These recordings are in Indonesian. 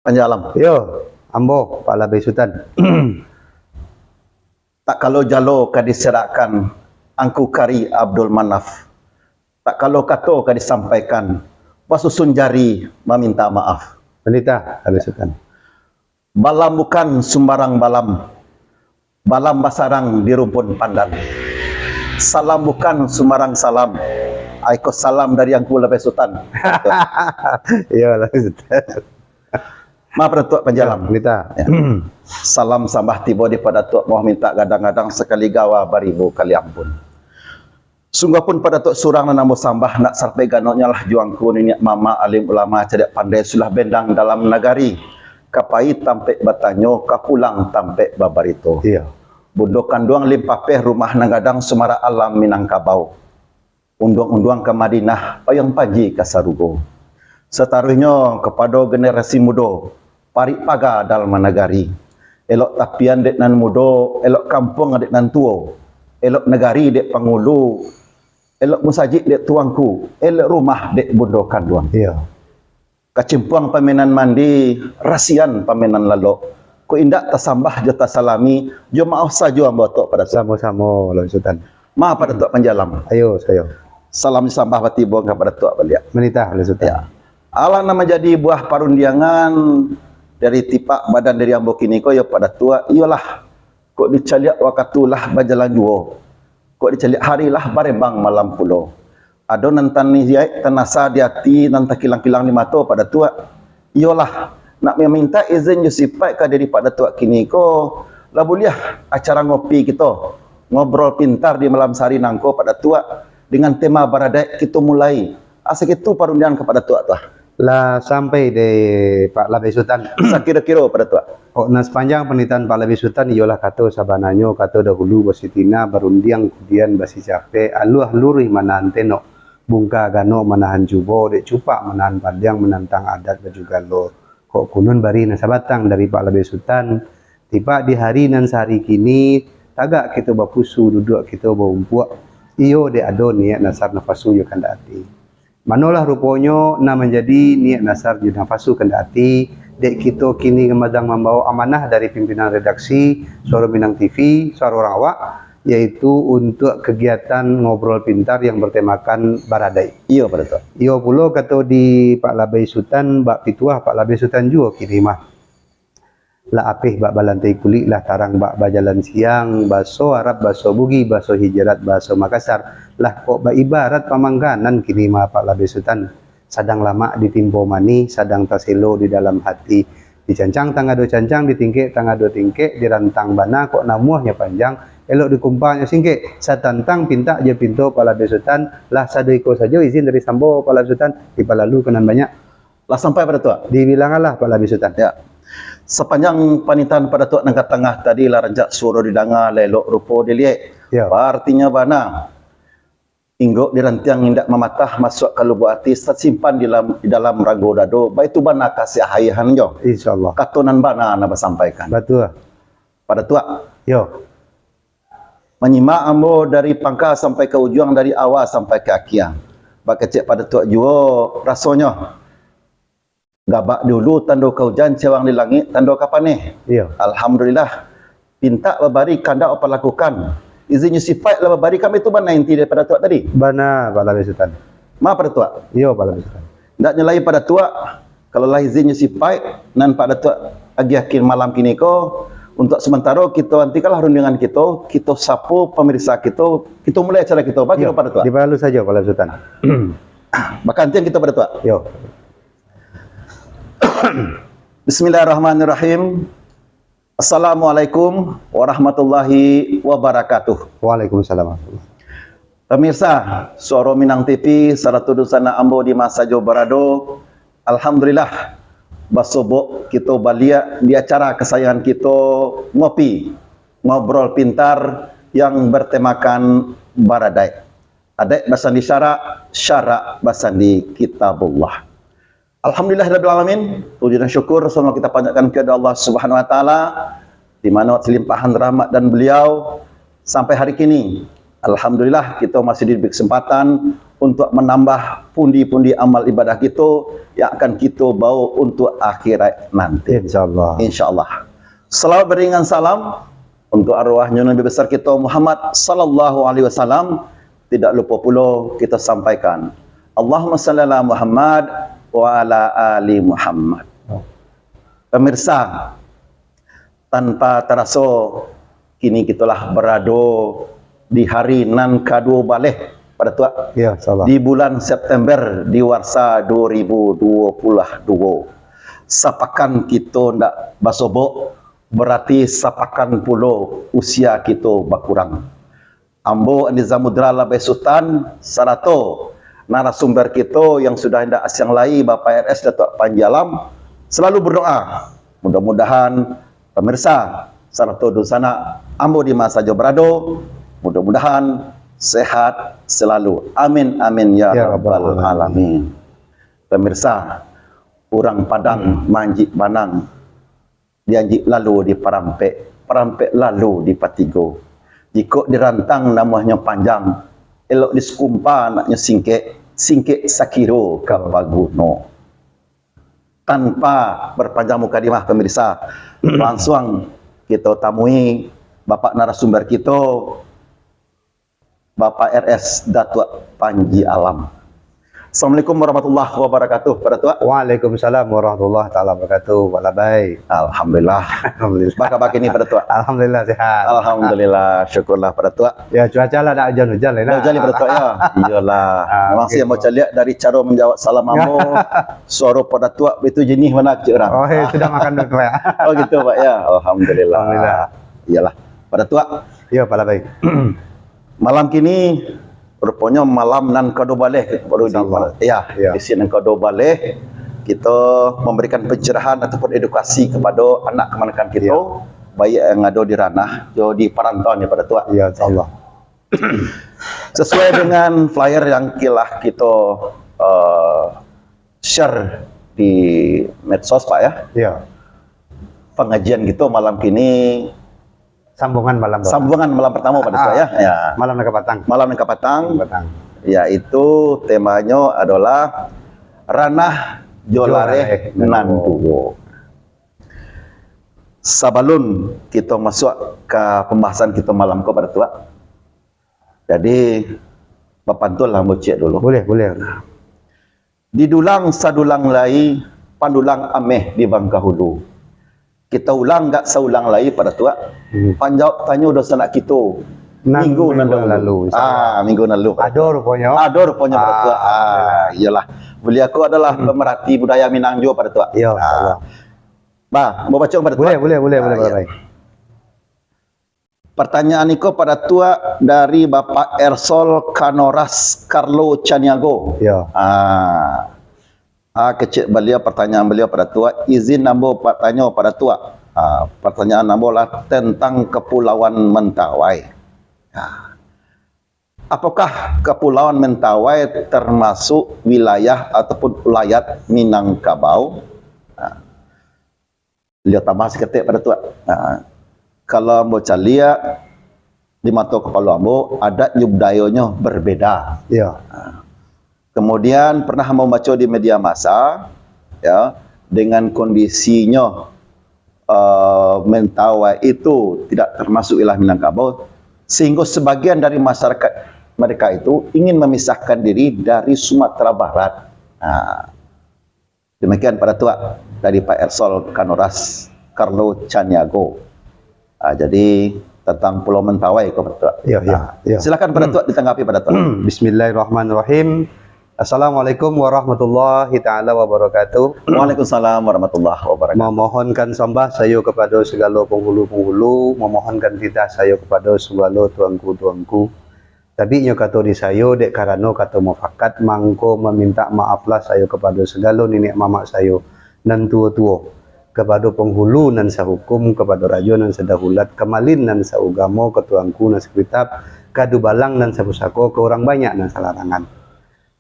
Panjalam. Yo, ambo Pak Labai Sultan. Tak kalau jalo ka diserakan angku kari Abdul Manaf. Tak kalau kato ka disampaikan pasusun jari meminta maaf. Wanita Labai Sultan. Balam bukan sembarang balam. Balam basarang di rumpun pandan. Salam bukan sembarang salam. Aiko salam dari angku Labai Sultan. Yo, Labai Sultan. Maaf Datuk Panjalam. Wanita. Ya. Salam sambah tiba daripada Datuk mau minta gadang-gadang sekali gawa baribu kali ampun. Sungguh pun pada Datuk surang dan namo sambah nak sampai ganoknya lah juangku nini mama alim ulama cedak pandai sulah bendang dalam nagari. Kapai tampek batanyo kapulang tampek babarito. Iya. Bundokan duang limpapeh rumah nagadang sumara alam Minangkabau. Unduang-unduang ke Madinah payang paji kasarugo. Setaruhnya kepada generasi muda parik paga dalam nagari. Elok tapian dek nan muda, elok kampung dek nan tua. Elok negari dek pangulu, elok musajid dek tuangku, elok rumah dek bundokan duang. Iya. Kacimpuang pamenan mandi, rasian pamenan lalok. Ko indak tasambah jata salami, jo maaf saja ambotok pada Sama-sama Labai Sultan. maaf pada Tok Panjalam. Ayo saya. Salam disambah bati buang kepada Tok beliau. Wanita Labai Sultan. Ya. Allah nama jadi buah parundiangan dari tipak badan dari ambo kini ko ya pada tua iyalah kok dicaliak wakatulah bajalan juo kok dicaliak harilah barembang malam pulo ado nantan ni tanasa di hati nanti kilang-kilang di mata pada tua iyalah nak meminta izin jusipai ka daripada tua kini ko lah boleh acara ngopi kita ngobrol pintar di malam sari nangko pada tua dengan tema baradai kita mulai asal itu parundian kepada tua tuah. Lah sampai de Pak Labai Sultan. Sakira-kira pada tua. Oh, nah sepanjang penelitian Pak Labai Sultan iyalah kata sabananyo kata dahulu basitina barundiang kemudian basi cape aluah lurih mananteno bungka gano manahan jubo dek cupak manahan pandiang menantang adat baju galo kok kunun bari nasabatang dari Pak Labai Sultan tiba di hari nan sehari kini tagak kita bapusu duduk kita bawumpuak iyo de ado niat nasar nafasu yo kandati. Manolah rupanya na menjadi niat nasar di nafasu kendati dek kita kini kemadang membawa amanah dari pimpinan redaksi Suara Minang TV, Suara Orang Awak yaitu untuk kegiatan ngobrol pintar yang bertemakan baradai. Iya pada Tok. Iyo pula kata di Pak Labai Sultan, Bak Pituah Pak Labai Sultan juga kini mah. Lah apih bak balantai kulit lah tarang bak bajalan siang baso Arab baso Bugi baso Hijrat baso Makassar lah kok bak ibarat pamangganan kini mah Pak Labai Sultan sadang lama ditimpo mani sadang taselo di dalam hati dicancang tangga do cancang ditingke tangga do tingke dirantang bana kok namuahnya panjang elok dikumpahnya singke satantang pinta je pinto Pak Labai Sultan lah sadeiko saja izin dari sambo Pak Labai Sultan dipalalu kenan banyak lah sampai pada Tok. dibilanganlah Pak Labai Sultan Ya. Sepanjang panitan pada Tok nangkat tengah tadi lah rancak suara didengar lelok rupo dilihat. Ya. Artinya bana. Inggok dirantiang indak mematah masuk ke lubuk hati simpan di dalam rago dado. Baik itu bana kasih hayahan jo. insyaallah Katunan bana nak sampaikan. betul Pada Tok yo menyimak ambo dari pangkal sampai ke ujung dari awal sampai ke akhir. Bak kecek pada Tok juga rasanya gabak dulu tando ke hujan cewang di langit tando kapan nih. iya Alhamdulillah. Pinta babari kanda apa lakukan. Izin sifat lah babari kami itu mana inti daripada Tok tadi. bana Pak Labai Sultan. Maaf pada Tok. Iya Pak Labai Sultan. Ndak nyelai pada Tok. Kalau lah izin sifat nan pada Tok agi akhir malam kini ko untuk sementara kita nantikanlah rundingan kita sapu pemirsa kita mulai acara kita bagi Yo, pada Tok. dibalu saja Pak Labai Sultan. Bahkan kita pada Tok. Yo. Bismillahirrahmanirrahim. Assalamualaikum warahmatullahi wabarakatuh. Waalaikumsalam. Pemirsa Suara Minang TV saratu dusana ambo di masa Jawa Barado. Alhamdulillah basobok kita balia di acara kesayangan kita ngopi ngobrol pintar yang bertemakan baradai. Adai basandi syarak basandi kitabullah. Alhamdulillahirabbil alamin. Puji dan syukur semua kita panjatkan kepada Allah Subhanahu wa taala di mana selimpahan rahmat dan beliau sampai hari kini. Alhamdulillah kita masih diberi kesempatan untuk menambah pundi-pundi amal ibadah kita yang akan kita bawa untuk akhirat nanti. Insyaallah. Insyaallah. Salawat beringan salam untuk arwahnya Nabi besar kita Muhammad sallallahu alaihi wasallam. Tidak lupa pula kita sampaikan Allahumma shalli ala Muhammad wa ala ali Muhammad. Pemirsa, tanpa terasa kini kitalah berada di hari nan kedua balik pada tua Ya, insyaallah. di bulan September di warsa 2022. Sapakan kita ndak basobok, berarti sapakan pulo usia kita berkurang. Ambo Andi Zamudra Labai Sultan Sarato, narasumber kita yang sudah hendak asyang lai Bapak RS Datuk Panji Alam, selalu berdoa mudah-mudahan pemirsa Sarato Dusana ambo di masa jauh berado, mudah-mudahan sehat selalu. Amin amin ya, rabbal alamin. Pemirsa, orang Padang manjik banang, dianjik lalu di Parampek lalu di Patigo. Jika dirantang namanya panjang, elok diskumpa anaknya singkek sakiro kapaguno. Tanpa berpanjang mukadimah pemirsa, langsung kita tamui Bapak narasumber kita, Bapak RS Datuk Panji Alam. Assalamualaikum warahmatullahi wabarakatuh. Pada Tua. Waalaikumsalam warahmatullahi taala wabarakatuh. Walabai. Alhamdulillah. Alhamdulillah. Bagaimana ini pada Tua? Alhamdulillah sehat. Alhamdulillah, syukurlah pada Tua. Ya, cuaca lah tak hujan-hujan lah. Mau jadi pada Tua ya? Iyalah. Memang okay. saya mau lihat dari cara menjawab salam amo, suara pada Tua itu jenis mana cik orang. Oh, sudah makan dulu ya. Oh gitu Pak ya. Alhamdulillah. Alhamdulillah. Iyalah. Pada Tua. Ya, walabai. Malam kini rupanya malam nan kado balik baru ya. di sini kado balik kita memberikan pencerahan ataupun edukasi kepada anak kemanakan kita, baik yang ada di ranah jo di perantauan ya pada Tua. Ya, insyaallah. Sesuai dengan flyer yang kita share di medsos Pak ya. Ya. Pengajian kita malam kini Sambungan malam pertama pada Tua ya. Ya. Malam Nekapatang. Malam Nekapatang. Yaitu temanya adalah ranah Jolare Nanduwo. Sebelum kita masuk ke pembahasan kita malam ke pada Tua. Jadi Bapak Antul lah mau cek dulu. Boleh. Didulang sadulang lai, pandulang ameh di Bangka Hulu. Kita ulang enggak seulang lagi pada Tua. Panjau tanya dosa nak kita. Minggu lalu. Minggu lalu. Ada rupanya pada Tua. Iyalah. Beliau aku adalah pemerhati budaya Minangjo pada Tua. Ya. Bah, mau baca pada Tua? Boleh. Ya. Pertanyaan ini pada Tua dari Bapak Ersol Kanoras Carlo Caniago. Ya. Kecil pertanyaan beliau pada Tua, izin nambo tanya pada Tua. Pertanyaan nambo lah tentang Kepulauan Mentawai. Apakah Kepulauan Mentawai termasuk wilayah ataupun wilayah Minangkabau? Beliau tambah seketik pada Tua. Kalau ambo calia di mata kepala ambo adat budayanya berbeda. Ya. Kemudian pernah membaca di media massa ya, dengan kondisinya Mentawai itu tidak termasuk wilayah Minangkabau, sehingga sebagian dari masyarakat mereka itu ingin memisahkan diri dari Sumatera Barat. Demikian pada Tua dari Pak Ersol Kanoras Carlo Caniago. Jadi tentang Pulau Mentawai Pada Tua. Ya. Silakan pada Tua ditanggapi pada Tua. Bismillahirrahmanirrahim. Assalamualaikum warahmatullahi taala wabarakatuh. Waalaikumsalam warahmatullahi wabarakatuh. Memohonkan sembah saya kepada segala penghulu-penghulu, memohonkan titah saya kepada segala tuanku-tuanku. Tapi nyo kata di saya dek karena kata mufakat mangko meminta maaflah saya kepada segala nenek mamak saya dan tua-tua, kepada penghulu nan sahukum, kepada raja nan sedahulat, kemalin nan saugamo, ketuangku nan sekitab, kadu balang nan sapusako, ke orang banyak nan salarangan.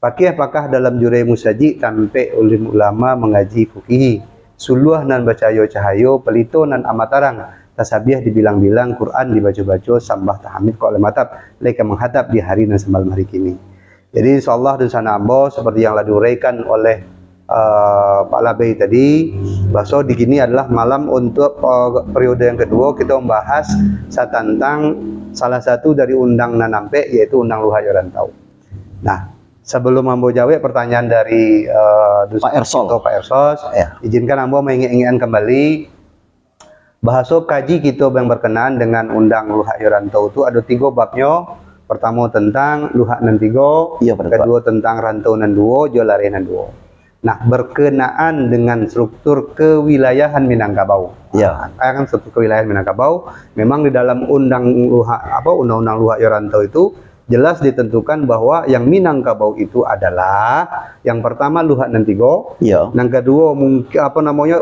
Pakih-pakah dalam jurai musaji tampe ulim ulama mengaji fukihi, suluh nan bacayo cahayo, pelito nan amatarang, tasabiah dibilang-bilang, Quran dibaca-baca, sambah tahamid kok oleh matap, leka menghatap di hari nan sembal hari kini. Jadi insya Allah di sana Ambo seperti yang telah diuraikan oleh Pak Labey tadi, bahwa di sini adalah malam untuk periode yang kedua kita membahas tentang salah satu dari undang Nanampe, yaitu undang Luhak Yorantau. Nah, sebelum Ambo jawab pertanyaan dari Pak Ersol, ya, izinkan Ambo mengingat kembali bahasa kaji kita yang berkenaan dengan undang Luhak Yorantau itu ada 3 babnya. Pertama tentang Luhak nan 3, kedua tentang rantau nan 2, jolare nan 2. Nah, berkenaan dengan struktur kewilayahan Minangkabau. Ya, Kan struktur kewilayahan Minangkabau memang di dalam undang-undang Luhak Yorantau itu jelas ditentukan bahwa yang Minangkabau itu adalah yang pertama Luhak nan 3, yang kedua mungkin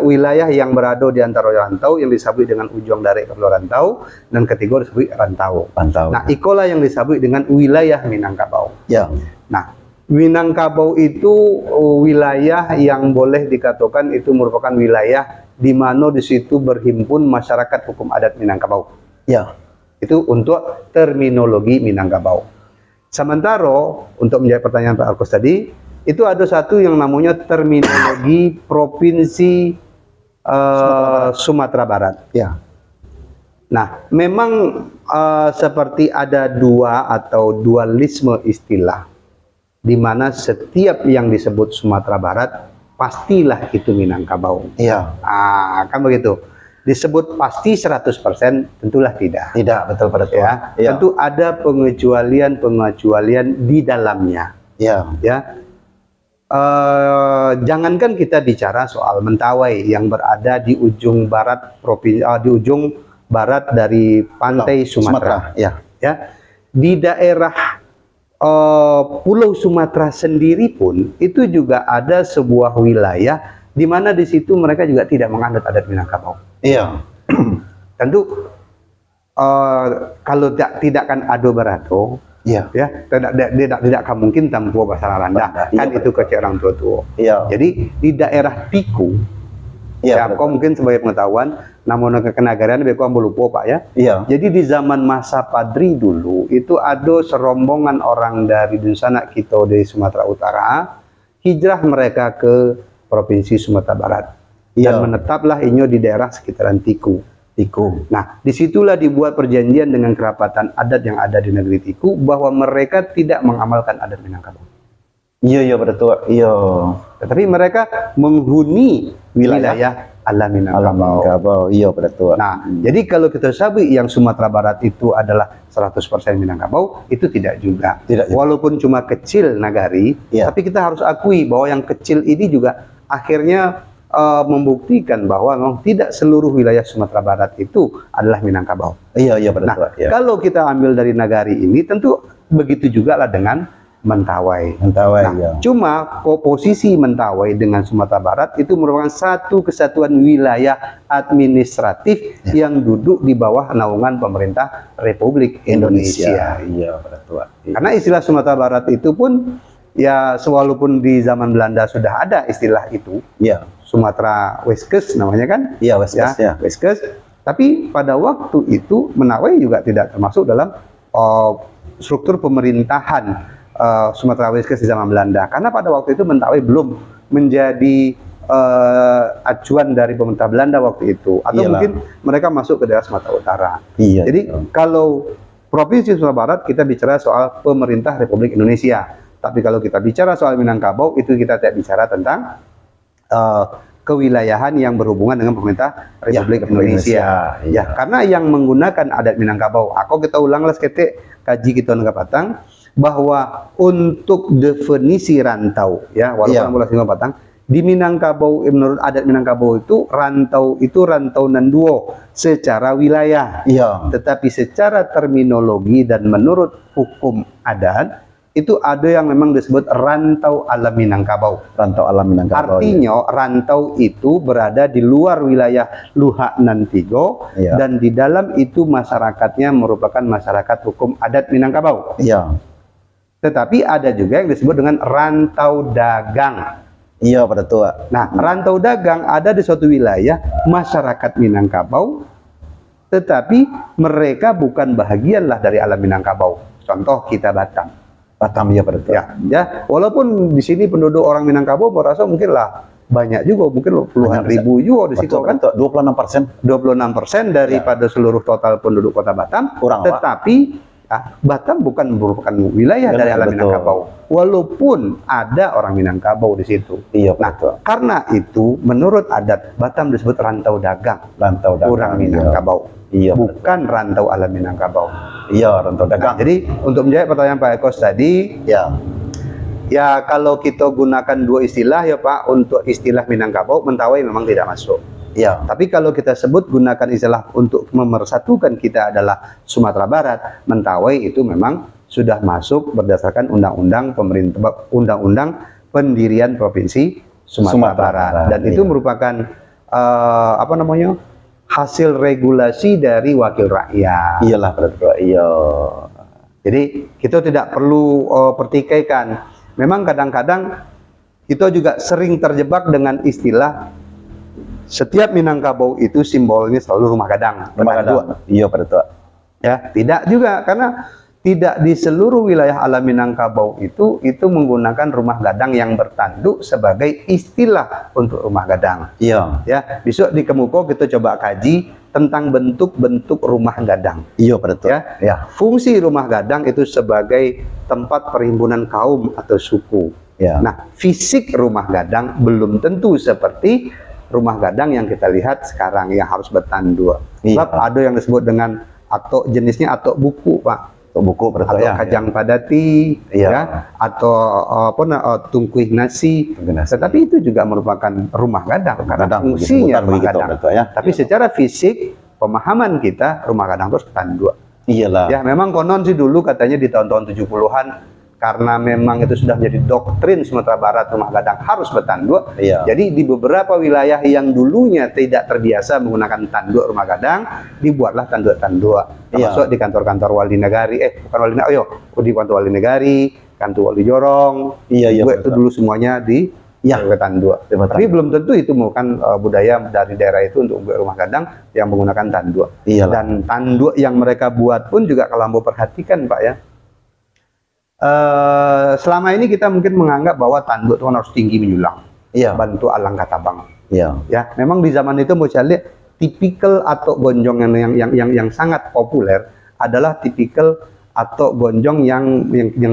wilayah yang berada di antara rantau yang disebut dengan ujung dari rantau, dan ketiga disebut rantau. Nah, ikolah yang disebut dengan wilayah Minangkabau. Ya. Nah, Minangkabau itu wilayah yang boleh dikatakan itu merupakan wilayah di mana di situ berhimpun masyarakat hukum adat Minangkabau. Ya. Itu untuk terminologi Minangkabau. Sementara untuk menjawab pertanyaan Pak Arkos tadi, itu ada satu yang namanya terminologi Provinsi Sumatera Barat. Ya. Nah, memang seperti ada dua atau dualisme istilah, di mana setiap yang disebut Sumatera Barat pastilah itu Minangkabau. Iya. Kan begitu. Disebut pasti 100% tentulah tidak. Tidak, betul Pak Datuk. Ya. Tentu ada pengecualian di dalamnya. Iya. Ya. Jangankan kita bicara soal Mentawai yang berada di ujung barat di ujung barat dari pantai Sumatera. Ya. Ya. Di daerah Pulau Sumatera sendiri pun itu juga ada sebuah wilayah di mana di situ mereka juga tidak menganut adat Minangkabau. Iya. Tentu kalau tidak kan ado berato, iya, ya tidak akan mungkin tanpa bahasa Randa. Kan itu kecil orang tua. Iya. Jadi di daerah Tiku, ya, kau mungkin sebagai pengetahuan, namun kenagaran beku ambo lupa Pak ya. Iya. Jadi di zaman masa Padri dulu itu ada serombongan orang dari Dunsana kita dari Sumatera Utara hijrah mereka ke Provinsi Sumatera Barat. Dan menetaplah inyo di daerah sekitaran Tiku. Nah, disitulah dibuat perjanjian dengan kerapatan adat yang ada di negeri Tiku bahwa mereka tidak mengamalkan adat Minangkabau. Iya, betul. Iya. Tetapi mereka menghuni wilayah alam Minangkabau. Iya, betul. Nah, jadi kalau kita sabuk yang Sumatera Barat itu adalah 100% Minangkabau, itu tidak juga. Walaupun cuma kecil nagari, tapi kita harus akui bahwa yang kecil ini juga akhirnya membuktikan bahwa memang tidak seluruh wilayah Sumatera Barat itu adalah Minangkabau. Iya, betul. Nah, kalau kita ambil dari nagari ini, tentu begitu juga lah dengan Mentawai. Nah, cuma posisi Mentawai dengan Sumatera Barat itu merupakan satu kesatuan wilayah administratif yang duduk di bawah naungan pemerintah Republik Indonesia. Iya, betul. Karena istilah Sumatera Barat itu pun ya, walaupun di zaman Belanda sudah ada istilah itu, Sumatera Westkes namanya kan? Iya, Westkes. Tapi pada waktu itu Mentawai juga tidak termasuk dalam struktur pemerintahan Sumatera Westkes di zaman Belanda. Karena pada waktu itu Mentawai belum menjadi acuan dari pemerintah Belanda waktu itu. Atau mungkin mereka masuk ke daerah Sumatera Utara. Jadi kalau Provinsi Sumatera Barat kita bicara soal pemerintah Republik Indonesia. Tapi kalau kita bicara soal Minangkabau, itu kita tidak bicara tentang kewilayahan yang berhubungan dengan pemerintah Republik Indonesia. Ya, karena yang menggunakan adat Minangkabau, aku kita ulanglah sekete kaji kita Patang bahwa untuk definisi rantau, ya, walaupun mulai Patang di Minangkabau, menurut adat Minangkabau itu rantau nan duo secara wilayah. Tetapi secara terminologi dan menurut hukum adat itu ada yang memang disebut rantau alam Minangkabau. Artinya rantau itu berada di luar wilayah Luhak nan 3 dan di dalam itu masyarakatnya merupakan masyarakat hukum adat Minangkabau. Tetapi ada juga yang disebut dengan rantau dagang. Iya, pada tua. Nah, rantau dagang ada di suatu wilayah masyarakat Minangkabau, tetapi mereka bukan bahagian lah dari alam Minangkabau. Contoh kita Batam. Batam ya pada tua. Ya, walaupun di sini penduduk orang Minangkabau merasa mungkin lah banyak juga, mungkin puluhan Banyak, ribu juga di situ Betul, kan. betul. 26%. 26% daripada seluruh total penduduk kota Batam. Kurang, Pak. Tetapi Batam bukan merupakan wilayah dari alam betul. Minangkabau. Walaupun ada orang Minangkabau di situ. Iya, Nah, betul. karena itu menurut adat Batam disebut rantau dagang. Rantau dagang. Orang Minangkabau. Iya, Bukan rantau alam Minangkabau. Iya, rantau Nah, dagang. jadi untuk menjawab pertanyaan Pak Ekos tadi, Ya, ya kalau kita gunakan dua istilah ya Pak, untuk istilah Minangkabau, Mentawai memang tidak masuk. iya. Tapi kalau kita sebut gunakan istilah untuk memersatukan kita adalah Sumatera Barat, Mentawai itu memang sudah masuk berdasarkan undang-undang pemerintah, undang-undang pendirian provinsi Sumatera Barat. Dan itu merupakan apa namanya, hasil regulasi dari wakil rakyat. Iyalah pada tua. Iya. Jadi kita tidak perlu pertikaikan. Memang kadang-kadang kita juga sering terjebak dengan istilah setiap Minangkabau itu simbolnya selalu rumah gadang. Rumah Pada gadang. dua. Iya pada tua. Ya, tidak juga, karena tidak di seluruh wilayah alam Minangkabau itu menggunakan rumah gadang yang bertanduk sebagai istilah untuk rumah gadang. Iya. Ya, besok di Kemuko kita coba kaji tentang bentuk-bentuk rumah gadang. Iya pada tua. Ya, fungsi rumah gadang itu sebagai tempat perhimpunan kaum atau suku. Ya. Nah, fisik rumah gadang belum tentu seperti rumah gadang yang kita lihat sekarang yang harus bertanduk. Iya. Sebab ada yang disebut dengan atok, jenisnya atok buku, Pak. Buku pada tua. Atau Ya. kajang padati, Iya. ya, atau tungkuih nasi. Tungkuih nasi. Tetapi itu juga merupakan rumah gadang karena Gadang, fungsinya begitu, rumah begitu, gadang. betul, ya. Tapi secara fisik pemahaman kita rumah gadang terus bertanduk. Iyalah. Ya, memang konon sih dulu katanya di tahun-tahun 70-an karena memang itu sudah menjadi doktrin Sumatera Barat rumah gadang harus bertanduk. Iya. Jadi di beberapa wilayah yang dulunya tidak terbiasa menggunakan tanduk rumah gadang, dibuatlah tanduk-tanduk. Iya. Termasuk di kantor-kantor wali negari, bukan wali negari, di kantor wali negari, kantor wali jorong. Iya, iya, Itu betul. dulu semuanya di Ya. tanduk. Betul. Tapi belum tentu itu merupakan budaya dari daerah itu untuk membuat rumah gadang yang menggunakan tanduk. Iyalah. Dan tanduk yang mereka buat pun juga kalau mau perhatikan Pak ya, selama ini kita mungkin menganggap bahwa tanduk itu kan harus tinggi menjulang, Iya. bantu alang katabang. Iya. Ya, memang di zaman itu mau saya lihat tipikal atau gonjong yang sangat populer adalah tipikal atau gonjong yang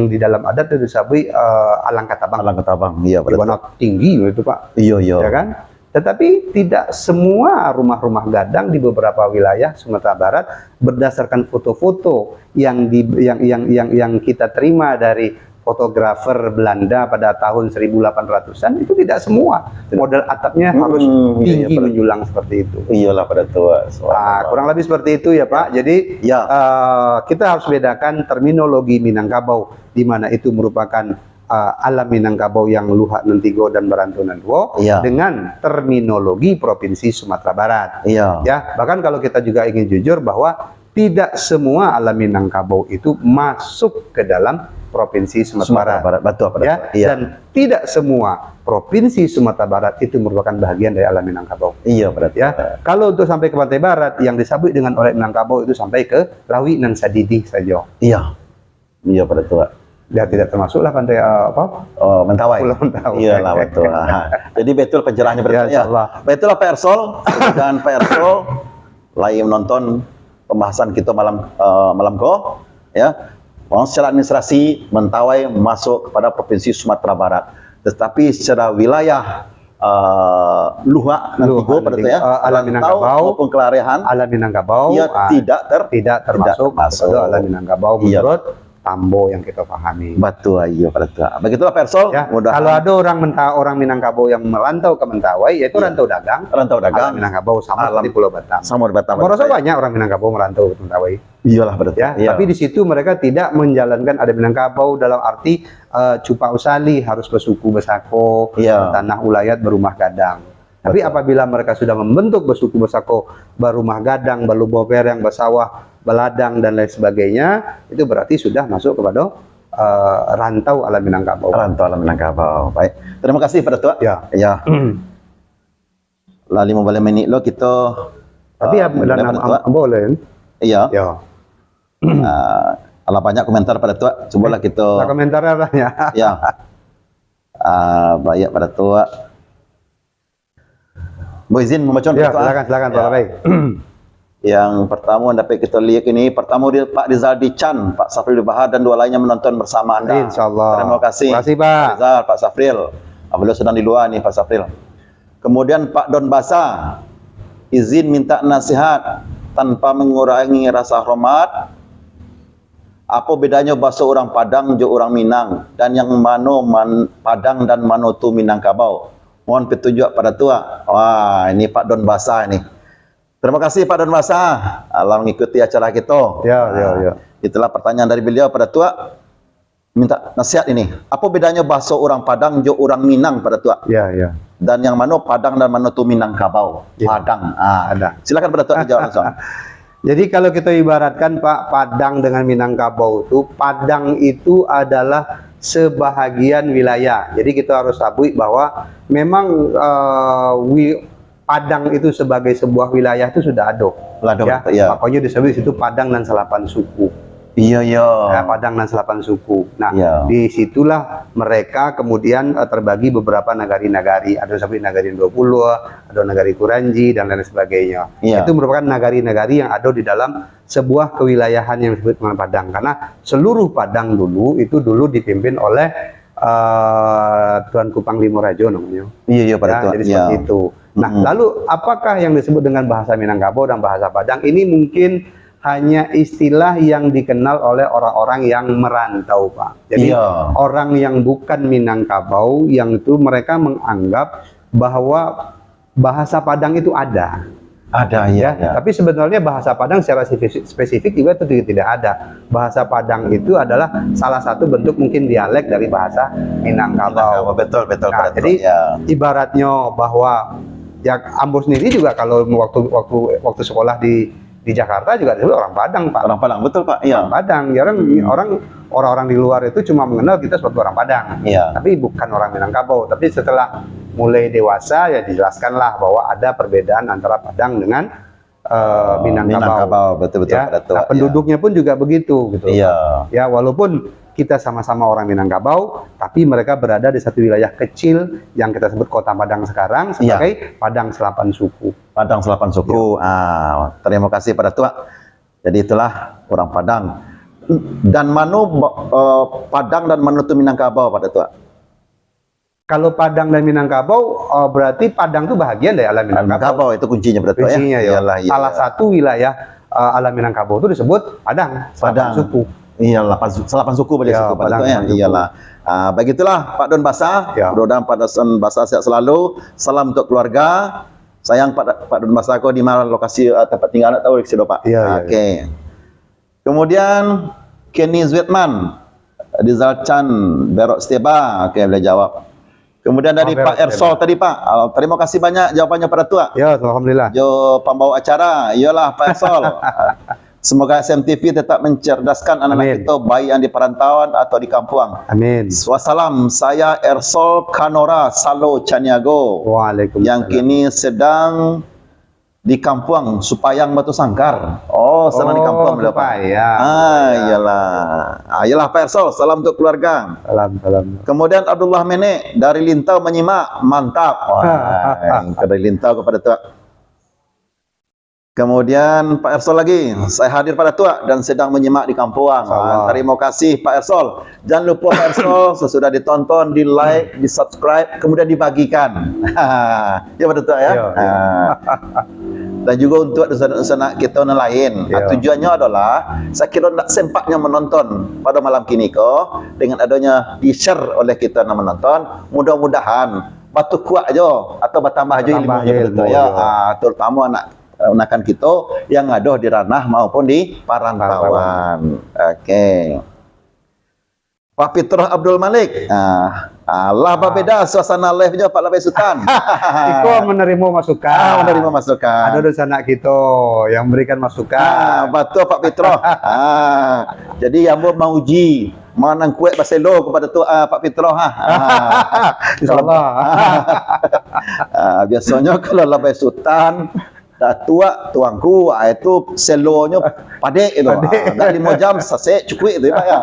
di dalam adat itu disebut alang katabang. Alang Ketabang. Iya Di pada tua. mana tinggi itu Pak. Iya, iya. Ya kan? Tetapi tidak semua rumah-rumah gadang di beberapa wilayah Sumatera Barat berdasarkan foto-foto yang kita terima dari fotografer Belanda pada tahun 1800-an itu tidak semua model atapnya harus iya, tinggi iya, menjulang seperti itu. Iyalah pada tua. Kurang lebih seperti itu ya Pak. Jadi Ya. kita harus bedakan terminologi Minangkabau di mana itu merupakan alam Minangkabau yang luhak nentigo dan berantunan duo Iya. dengan terminologi provinsi Sumatera Barat. Iya. Ya, bahkan kalau kita juga ingin jujur bahwa tidak semua alam Minangkabau itu masuk ke dalam provinsi Sumatera Barat. Betul pada Ya, tua. Iya. dan tidak semua provinsi Sumatera Barat itu merupakan bagian dari alam Minangkabau. Iya pada tua. Ya, kalau untuk sampai ke pantai barat yang disebut dengan oleh Minangkabau itu sampai ke Lawi dan Sadidi saja. Iya. Iya pada tua. Ya tidak termasuklah pantai Oh, Mentawai. Pulau Mentawai. Iyalah betul. Jadi betul penjelasannya Ya, berarti ya. insyaallah. Betul Pak Ersol dan Pak Ersol lagi menonton pembahasan kita malam ko ya. Secara administrasi Mentawai masuk kepada provinsi Sumatera Barat. Tetapi secara wilayah luhak nantigo pada itu ya, alam Minangkabau maupun kelarahan alam Minangkabau ia tidak termasuk masuk. ke alam Minangkabau Iya. menurut Tambo yang kita pahami. Betul, iya pada itu. Begitulah Pak Ersol. Ya, Mudah kalau ada orang Minangkabau yang merantau ke Mentawai, yaitu Iya. rantau dagang, rantau alam dagang Minangkabau sama Alam- di Pulau Batam. sama di Batam. Saya rasa banyak orang Minangkabau merantau ke Mentawai. Iyalah betul. Ya, Iya. tapi di situ mereka tidak menjalankan ada Minangkabau dalam arti cupa usali harus bersuku besako, Iya. tanah ulayat berumah gadang. Tapi Betul. apabila mereka sudah membentuk bersuku besako, berumah gadang, berlubang pereng, bersawah, beladang dan lain sebagainya, itu berarti sudah masuk kepada rantau alam Minangkabau. Rantau alam Minangkabau. Baik. Terima kasih pada tua. Ya. Ya. Lali mau balik menit lo kita Tapi mulai pada tua. boleh. Iya. Ya. Alah banyak komentar pada tua. Cobalah kita. Komentarnya banyak. Ya. Banyak pada tua. Bu izin membaca Ya, silakan Pak Labai. Yang pertama dapat kita lihat ini, pertama Pak Rizaldi Chan, Pak Safril Bahar dan dua lainnya menonton bersama Anda. Insyaallah. Terima kasih. Terima kasih Pak. Rizal, Pak Safril. Beliau sedang di luar nih Pak Safril. Kemudian Pak Don Basa, izin minta nasihat tanpa mengurangi rasa hormat. Apa bedanya bahasa orang Padang jo orang Minang, dan yang mano Padang dan mano tu Minangkabau? Mohon petunjuk pada tua. Wah, ini Pak Don Basa ini. Terima kasih Pak Don Basa. Allah mengikuti acara kita. Ya. Itulah pertanyaan dari beliau pada tua. Minta nasihat ini. Apa bedanya bahasa orang Padang jo orang Minang pada tua? Ya. Dan yang mano Padang dan mano tu Minangkabau? Ya. Padang. Ada. Silakan pada tua dijawab langsung. Jadi kalau kita ibaratkan Pak, Padang dengan Minangkabau itu, Padang itu adalah sebahagian wilayah. Jadi kita harus akui bahwa memang Padang itu sebagai sebuah wilayah itu sudah ada. Ya. Makanya disebut di situ Padang dan Selapan Suku. Iya. Ya, Padang dan Selapan Suku. Nah, Iya. disitulah mereka kemudian terbagi beberapa nagari-nagari. Ada seperti nagari 20, ada nagari Kuranji dan lain sebagainya. Iya. Itu merupakan nagari-nagari yang ada di dalam sebuah kewilayahan yang disebut dengan Padang. Karena seluruh Padang dulu itu dulu dipimpin oleh Tuanku Panglima Rajo namanya. Iya pada tua. Jadi seperti itu. Nah, lalu apakah yang disebut dengan bahasa Minangkabau dan bahasa Padang ini mungkin hanya istilah yang dikenal oleh orang-orang yang merantau, Pak. Jadi orang yang bukan Minangkabau yang itu mereka menganggap bahwa bahasa Padang itu ada. Ada ya. Tapi sebenarnya bahasa Padang secara spesifik juga itu tidak ada. Bahasa Padang itu adalah salah satu bentuk mungkin dialek dari bahasa Minangkabau. Betul. Nah, jadi ibaratnya bahwa ya Ambo sendiri juga kalau waktu sekolah di Jakarta juga disebut orang Padang, Pak. Orang Padang, betul Pak. Iya. Orang Padang. Ya, orang-orang di luar itu cuma mengenal kita sebagai orang Padang. Iya. Tapi bukan orang Minangkabau. Tapi setelah mulai dewasa ya dijelaskanlah bahwa ada perbedaan antara Padang dengan Minangkabau. Betul. Ya. Nah, penduduknya pun juga begitu gitu. Iya. Ya, walaupun kita sama-sama orang Minangkabau, tapi mereka berada di satu wilayah kecil yang kita sebut Kota Padang sekarang sebagai Padang Selapan Suku. Padang Selapan Suku. Terima kasih pada tua. Jadi itulah orang Padang. Dan manu Padang dan manu tu Minangkabau pada tua. Kalau Padang dan Minangkabau berarti Padang itu bahagian dari alam Minangkabau. Itu kuncinya pada tua. Kuncinya ya. Salah satu wilayah alam Minangkabau itu disebut Padang Selapan Suku. Iyalah, Selapan Suku pada suku pada tua ya. Iyalah. Begitulah Pak Don Basa. Mudah-mudahan Pak Don Basa sehat selalu. Salam untuk keluarga. Sayang Pak Don Basa kau di mana lokasi tempat tinggal nak tahu di situ Pak. Oke. Kemudian Kenny Zwetman, Rizal Chan, Berok Steba. Oke, boleh jawab. Kemudian dari Pak Ersol tadi Pak. Terima kasih banyak jawabannya pada tua. Ya, alhamdulillah. Jo pembawa acara. Iyalah Pak Ersol. Semoga SMTV tetap mencerdaskan anak-anak kita baik yang di perantauan atau di kampung. Amin. Wassalam, saya Ersol Kanora Salo Caniago. Waalaikumsalam. Yang kini sedang di kampung Supayang Batu Sangkar. Sedang di kampung beliau Pak. Iyalah Pak Ersol, salam untuk keluarga. Salam. Kemudian Abdullah Menek dari Lintau menyimak, mantap. Dari Lintau kepada Tua. Kemudian Pak Ersol lagi, saya hadir pada tua dan sedang menyimak di kampung. Terima kasih Pak Ersol. Jangan lupa Pak Ersol, sesudah ditonton, di like, di subscribe, kemudian dibagikan. Ya pada tua ya. Dan juga untuk sanak kita yang lain. Tujuannya adalah, saya kira tidak sempatnya menonton pada malam kini kok, dengan adanya di-share oleh kita yang menonton, mudah-mudahan batu kuat aja atau bertambah aja ilmu ya. Terutama anak-anak kita yang ada di ranah maupun di parantauan. Oke. Pak Fitrah Abdul Malik. Allah berbeda suasana live-nya Pak Labai Sultan. Iko menerima masukan. Menerima masukan. Ada dosa anak kita yang memberikan masukan. Betul Pak Fitrah. Jadi yang mau uji mana kuat baselo kepada tu Pak Fitrah Insyaallah. Biasanya kalau Labai Sultan tua tuangku itu selonya padek itu. Enggak 5 jam selesai cukup itu Pak ya.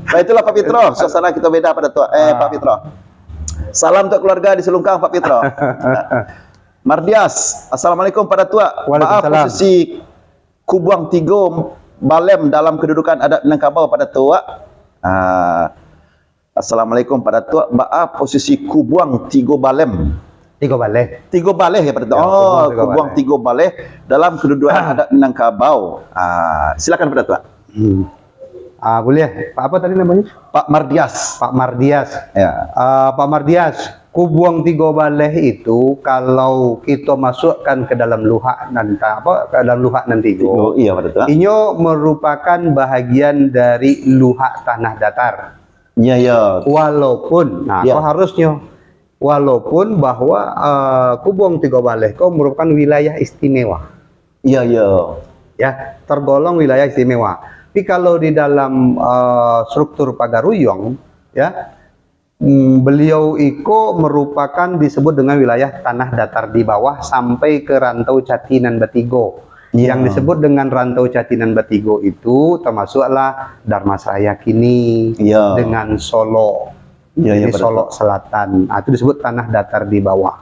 Nah, itulah Pak Fitro, suasana kita beda pada tua. Pak Fitro. Salam untuk keluarga di Selungkang Pak Fitro. Mardias, assalamualaikum pada tua. Maaf posisi Kubuang 3 Balem dalam kedudukan adat Minangkabau pada tua. Assalamualaikum pada tua. Maaf posisi Kubuang 3 Balem. 3 baleh. 3 baleh ya pada tua. Kubuang 3 baleh dalam kedudukan adat Minangkabau. Silakan pada tua. Boleh. Pak apa tadi namanya? Pak Mardias. Pak Mardias. Ya. Pak Mardias, Kubuang 3 baleh itu kalau kita masukkan ke dalam luhak nanti ke dalam luhak nanti itu. Iya pada tua. Inyo merupakan bahagian dari luhak tanah datar. Iya ya. Walaupun, kok harusnya walaupun bahwa Kubuang 3 baleh kok merupakan wilayah istimewa. Iya ya. Ya, tergolong wilayah istimewa. Tapi kalau di dalam struktur Pagaruyung, ya, beliau itu merupakan disebut dengan wilayah tanah datar di bawah sampai ke Rantau Catinan Batigo. Yang disebut dengan Rantau Catinan Batigo itu termasuklah Darmasraya kini dengan Solo. Jadi Solo Selatan. Itu disebut tanah datar di bawah.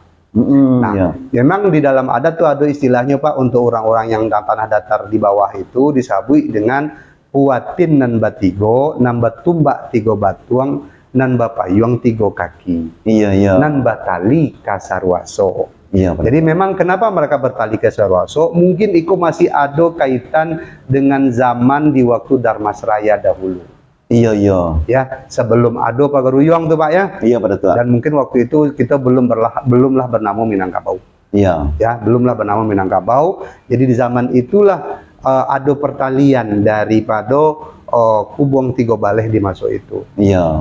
Memang di dalam adat tuh ada istilahnya Pak untuk orang-orang yang tanah datar di bawah itu disabui dengan Puatin nan batigo, nan batumbak 3 batuang, nan bapayuang 3 kaki. Nan batali kasarwaso. Jadi memang kenapa mereka bertali kasarwaso? Mungkin itu masih ada kaitan dengan zaman di waktu Darmasraya dahulu. Ya, sebelum ada Pagaruyung tuh Pak ya. Iya pada tua. Dan mungkin waktu itu kita belumlah bernama Minangkabau. Ya, belumlah bernama Minangkabau. Jadi di zaman itulah ada pertalian daripada Kubuang 3 baleh dimasuk itu.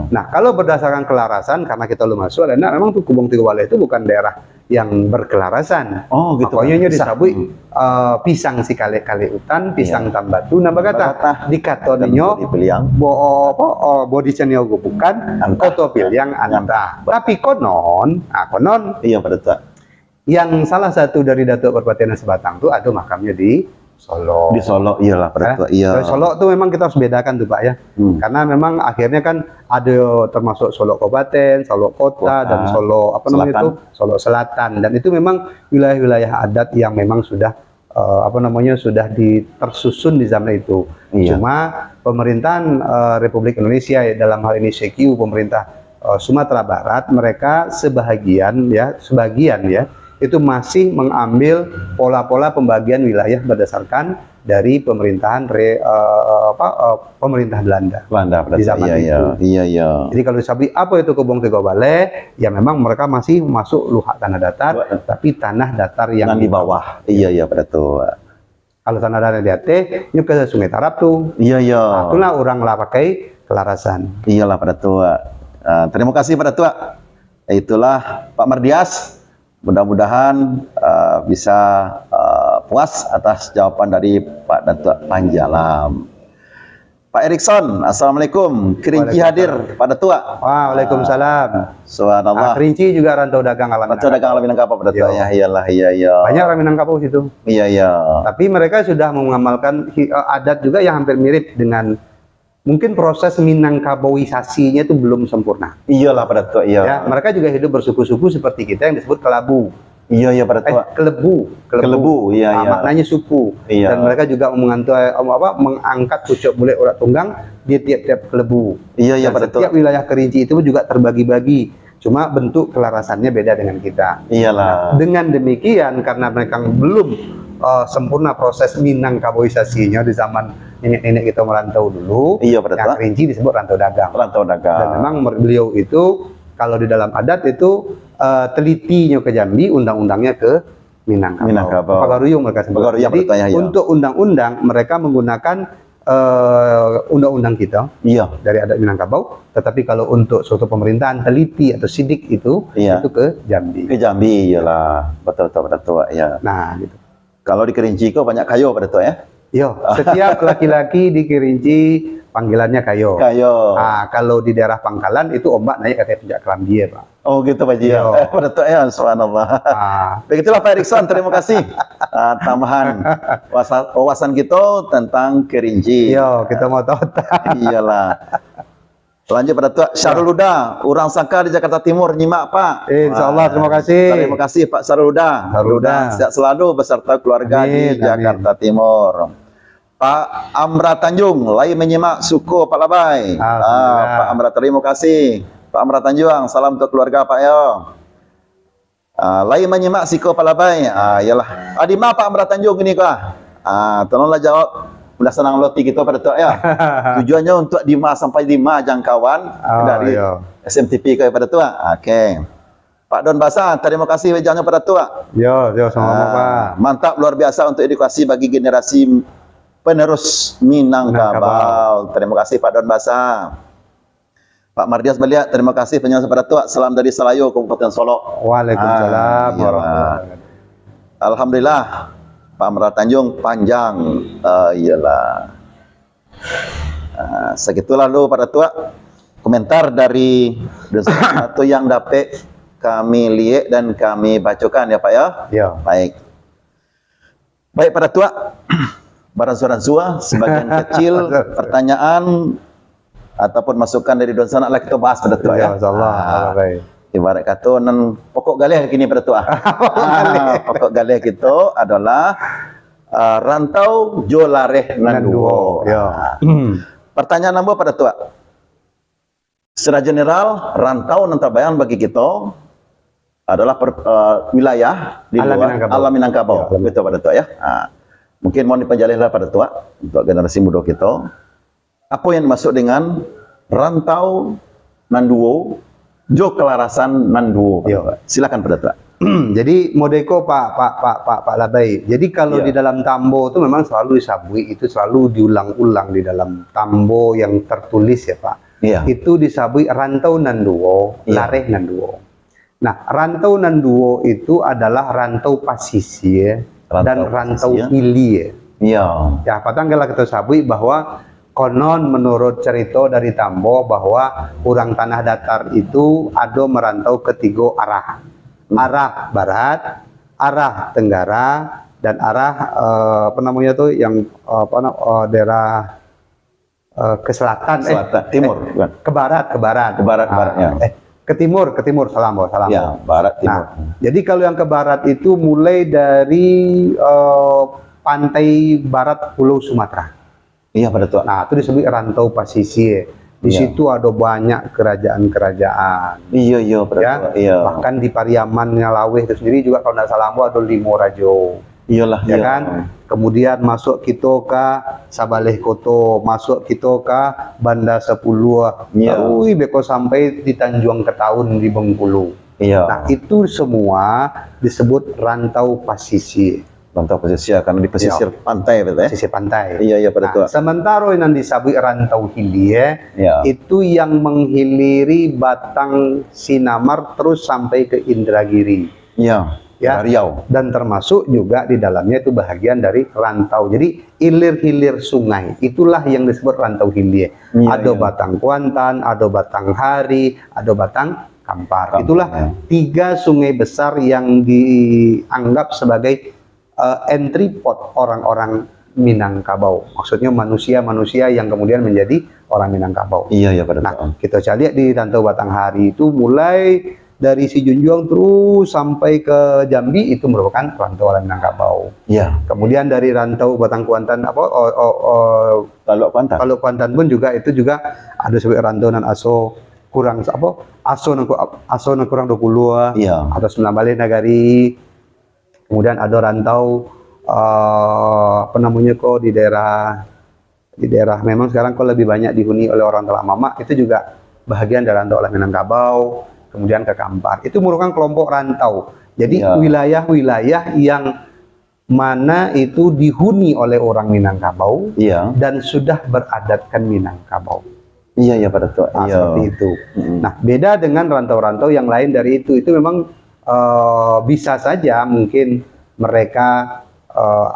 Nah, kalau berdasarkan kelarasan karena kita belum masuk, karena memang tuh Kubuang 3 baleh itu bukan daerah yang berkelarasan. Gitu. Pokoknya disabui pisang si kale-kale hutan, pisang tambatu, nambah kata dikatoninya bo dicenio bukan koto piliang anta. Tapi konon, yang salah satu dari Datuk Perpatian Sebatang itu ada makamnya di Solo. Di Solo, iyalah pada tua. Solo tuh memang kita harus bedakan tuh Pak ya. Karena memang akhirnya kan ada termasuk Solo Kabupaten, Solo Kota, dan Solo Solo Selatan. Dan itu memang wilayah-wilayah adat yang memang sudah sudah tersusun di zaman itu. Cuma pemerintahan Republik Indonesia dalam hal ini CQ pemerintah Sumatera Barat, mereka sebagian ya itu masih mengambil pola-pola pembagian wilayah berdasarkan dari pemerintahan pemerintah Belanda di zaman itu. Jadi kalau disebut apa itu Kubuang 3 baleh, ya memang mereka masih masuk luhak tanah datar, tapi tanah datar yang di bawah. Pada tua. Kalau tanah datar di atas, ini ke Sungai Tarap tuh. Itulah orang lah pakai kelarasan. Iyalah pada tua. Terima kasih pada tua. Itulah Pak Mardias. Mudah-mudahan bisa puas atas jawaban dari Pak Datuk Panjalam. Pak Erikson, assalamualaikum. Kerinci hadir pada tua. Waalaikumsalam. Subhanallah. Kerinci juga rantau dagang alam. Rantau dagang alam Minangkabau pada tua. Iyalah. Banyak orang Minangkabau situ. Tapi mereka sudah mengamalkan adat juga yang hampir mirip dengan mungkin proses Minangkaboisasinya itu belum sempurna. Iyalah pada tua. Ya, mereka juga hidup bersuku-suku seperti kita yang disebut kelabu. Pada tua. Kelebu. Maknanya suku. Dan mereka juga mengangkat pucuk bule urat tunggang di tiap-tiap kelebu. Pada tua. Setiap wilayah Kerinci itu juga terbagi-bagi. Cuma bentuk kelarasannya beda dengan kita. Dengan demikian karena mereka belum sempurna proses Minangkaboisasinya di zaman nenek-nenek kita merantau dulu. Kerinci disebut rantau dagang. Dan memang beliau itu kalau di dalam adat itu telitinya ke Jambi, undang-undangnya ke Minangkabau. Pagaruyung mereka sebut. Jadi untuk undang-undang mereka menggunakan undang-undang kita dari adat Minangkabau. Tetapi kalau untuk suatu pemerintahan teliti atau sidik itu ke Jambi. Ke Jambi, iyalah. Betul. Nah, gitu. Kalau di Kerinci kok banyak kayu pada tua ya? Setiap laki-laki di Kerinci panggilannya kayo. Kayo. Ah, kalau di daerah Pangkalan itu ombak naik ke puncak Kelambi, Pak. Oh gitu Pak Ji. Yo. Pada tuh ya, subhanallah. Ah, Begitulah Pak Erikson, terima kasih tambahan wawasan kita tentang Kerinci. yo, kita mau tahu. Iyalah. Lanjut pada Tua Syarul Huda, orang Sangka di Jakarta Timur nyimak Pak. Insya Allah, terima kasih. Terima kasih Pak Syarul Huda. Syarul Huda. Sehat selalu beserta keluarga Amin, di Jakarta Timur. Pak Amra Tanjung, lain menyimak suku Pak Labai. Alhamdulillah. Pak Amra, terima kasih. Pak Amra Tanjung, salam untuk keluarga Pak yo. Lain menyimak suku Pak Labai. Yalah. Di mana Pak Amra Tanjung ini kah? Tolonglah jawab. Udah senang loti kita pada Tua ya. Tujuannya untuk 5 sampai 5 jangkauan dari SMTP kepada Tua. Oke. Pak Don Basa, terima kasih wejangannya pada Tua. Yo, sama-sama Pak. Mantap, luar biasa untuk edukasi bagi generasi penerus Minangkabau. Terima kasih Pak Don Basa. Pak Mardias Beliat, terima kasih penjelasan pada Tua. Salam dari Selayo, Kabupaten Solo. Waalaikumsalam. Alhamdulillah. Pak Amra Tanjung panjang. Iyalah. Segitulah dulu pada Tua komentar dari satu yang dapat kami lihat dan kami bacakan ya Pak ya. Ya. Baik. Baik pada Tua, Baranzua sebagian kecil pertanyaan ataupun masukan dari Don Sanak lah kita bahas pada Tua ya. Insyaallah. Baik. Ibarat kata nan pokok galih kini pada Tua. Pokok galih kita adalah rantau jo lareh nan duo. Ya. Pertanyaan nombor pada Tua. Secara general rantau nan terbayang bagi kita adalah wilayah di luar alam Minangkabau. Ya, gitu pada Tua ya. Mungkin mau dipenjalin lah pada Tua untuk generasi muda kita. Apa yang dimaksud dengan rantau nan duo? Jo kelarasan nanduo. Silakan pada Tua. Jadi modeko Pak Labai. Jadi kalau di dalam tambo itu memang selalu disabui, itu selalu diulang-ulang di dalam tambo yang tertulis ya Pak. Itu disabui rantau nanduo, lareh nanduo. Nah, rantau nanduo itu adalah rantau pasisir dan rantau hili. Ya, patanggalah kita sabui bahwa konon menurut cerita dari Tambo bahwa orang tanah datar itu ada merantau ke 3 arah. Arah barat, arah tenggara, dan arah apa namanya tuh yang daerah ke selatan, timur, ke barat, ke timur, salam. Ya, barat timur. Nah, jadi kalau yang ke barat itu mulai dari pantai barat Pulau Sumatera. Iya pada Tua. Nah, itu disebut rantau pasisir. Di situ ada banyak kerajaan-kerajaan. Iya pada Tua. Iya. Bahkan di Pariaman Ngalawe itu sendiri juga kalau tidak salah ada 5 rajo. Iyalah. Ya kan? Kemudian masuk kita ke Sabaleh Koto, masuk kita ke Banda 10. Beko sampai di Tanjung Ketaun di Bengkulu. Nah, itu semua disebut rantau pasisir. Rantau pesisir karena di pesisir pantai betul ya. Pesisir pantai. Iya pada Tua. Sementara yang disebut rantau hilir itu yang menghiliri Batang Sinamar terus sampai ke Indragiri. Ya. Riau. Dan termasuk juga di dalamnya itu bahagian dari rantau. Jadi hilir-hilir sungai itulah yang disebut rantau hilir. Ada Batang Kuantan, ada Batang Hari, ada Batang Kampar. Itulah 3 sungai besar yang dianggap sebagai entry pot orang-orang Minangkabau. Maksudnya manusia-manusia yang kemudian menjadi orang Minangkabau. Iya pada Tua. Nah, kita lihat di Rantau Batang Hari itu mulai dari Sijunjuang terus sampai ke Jambi itu merupakan rantau orang Minangkabau. Iya. Kemudian dari Rantau Batang Kuantan Taluk Kuantan pun juga itu juga ada sebagai rantau nan aso kurang aso nan kurang 20. Iya. Ada 9 balik nagari. Kemudian ada rantau apa namanya di daerah memang sekarang kok lebih banyak dihuni oleh orang Telak Mamak, itu juga bahagian dari rantau oleh Minangkabau, kemudian ke Kampar. Itu merupakan kelompok rantau. Jadi wilayah-wilayah yang mana itu dihuni oleh orang Minangkabau dan sudah beradatkan Minangkabau. Iya pada Tua. Seperti itu. Nah, beda dengan rantau-rantau yang lain dari itu memang bisa saja mungkin mereka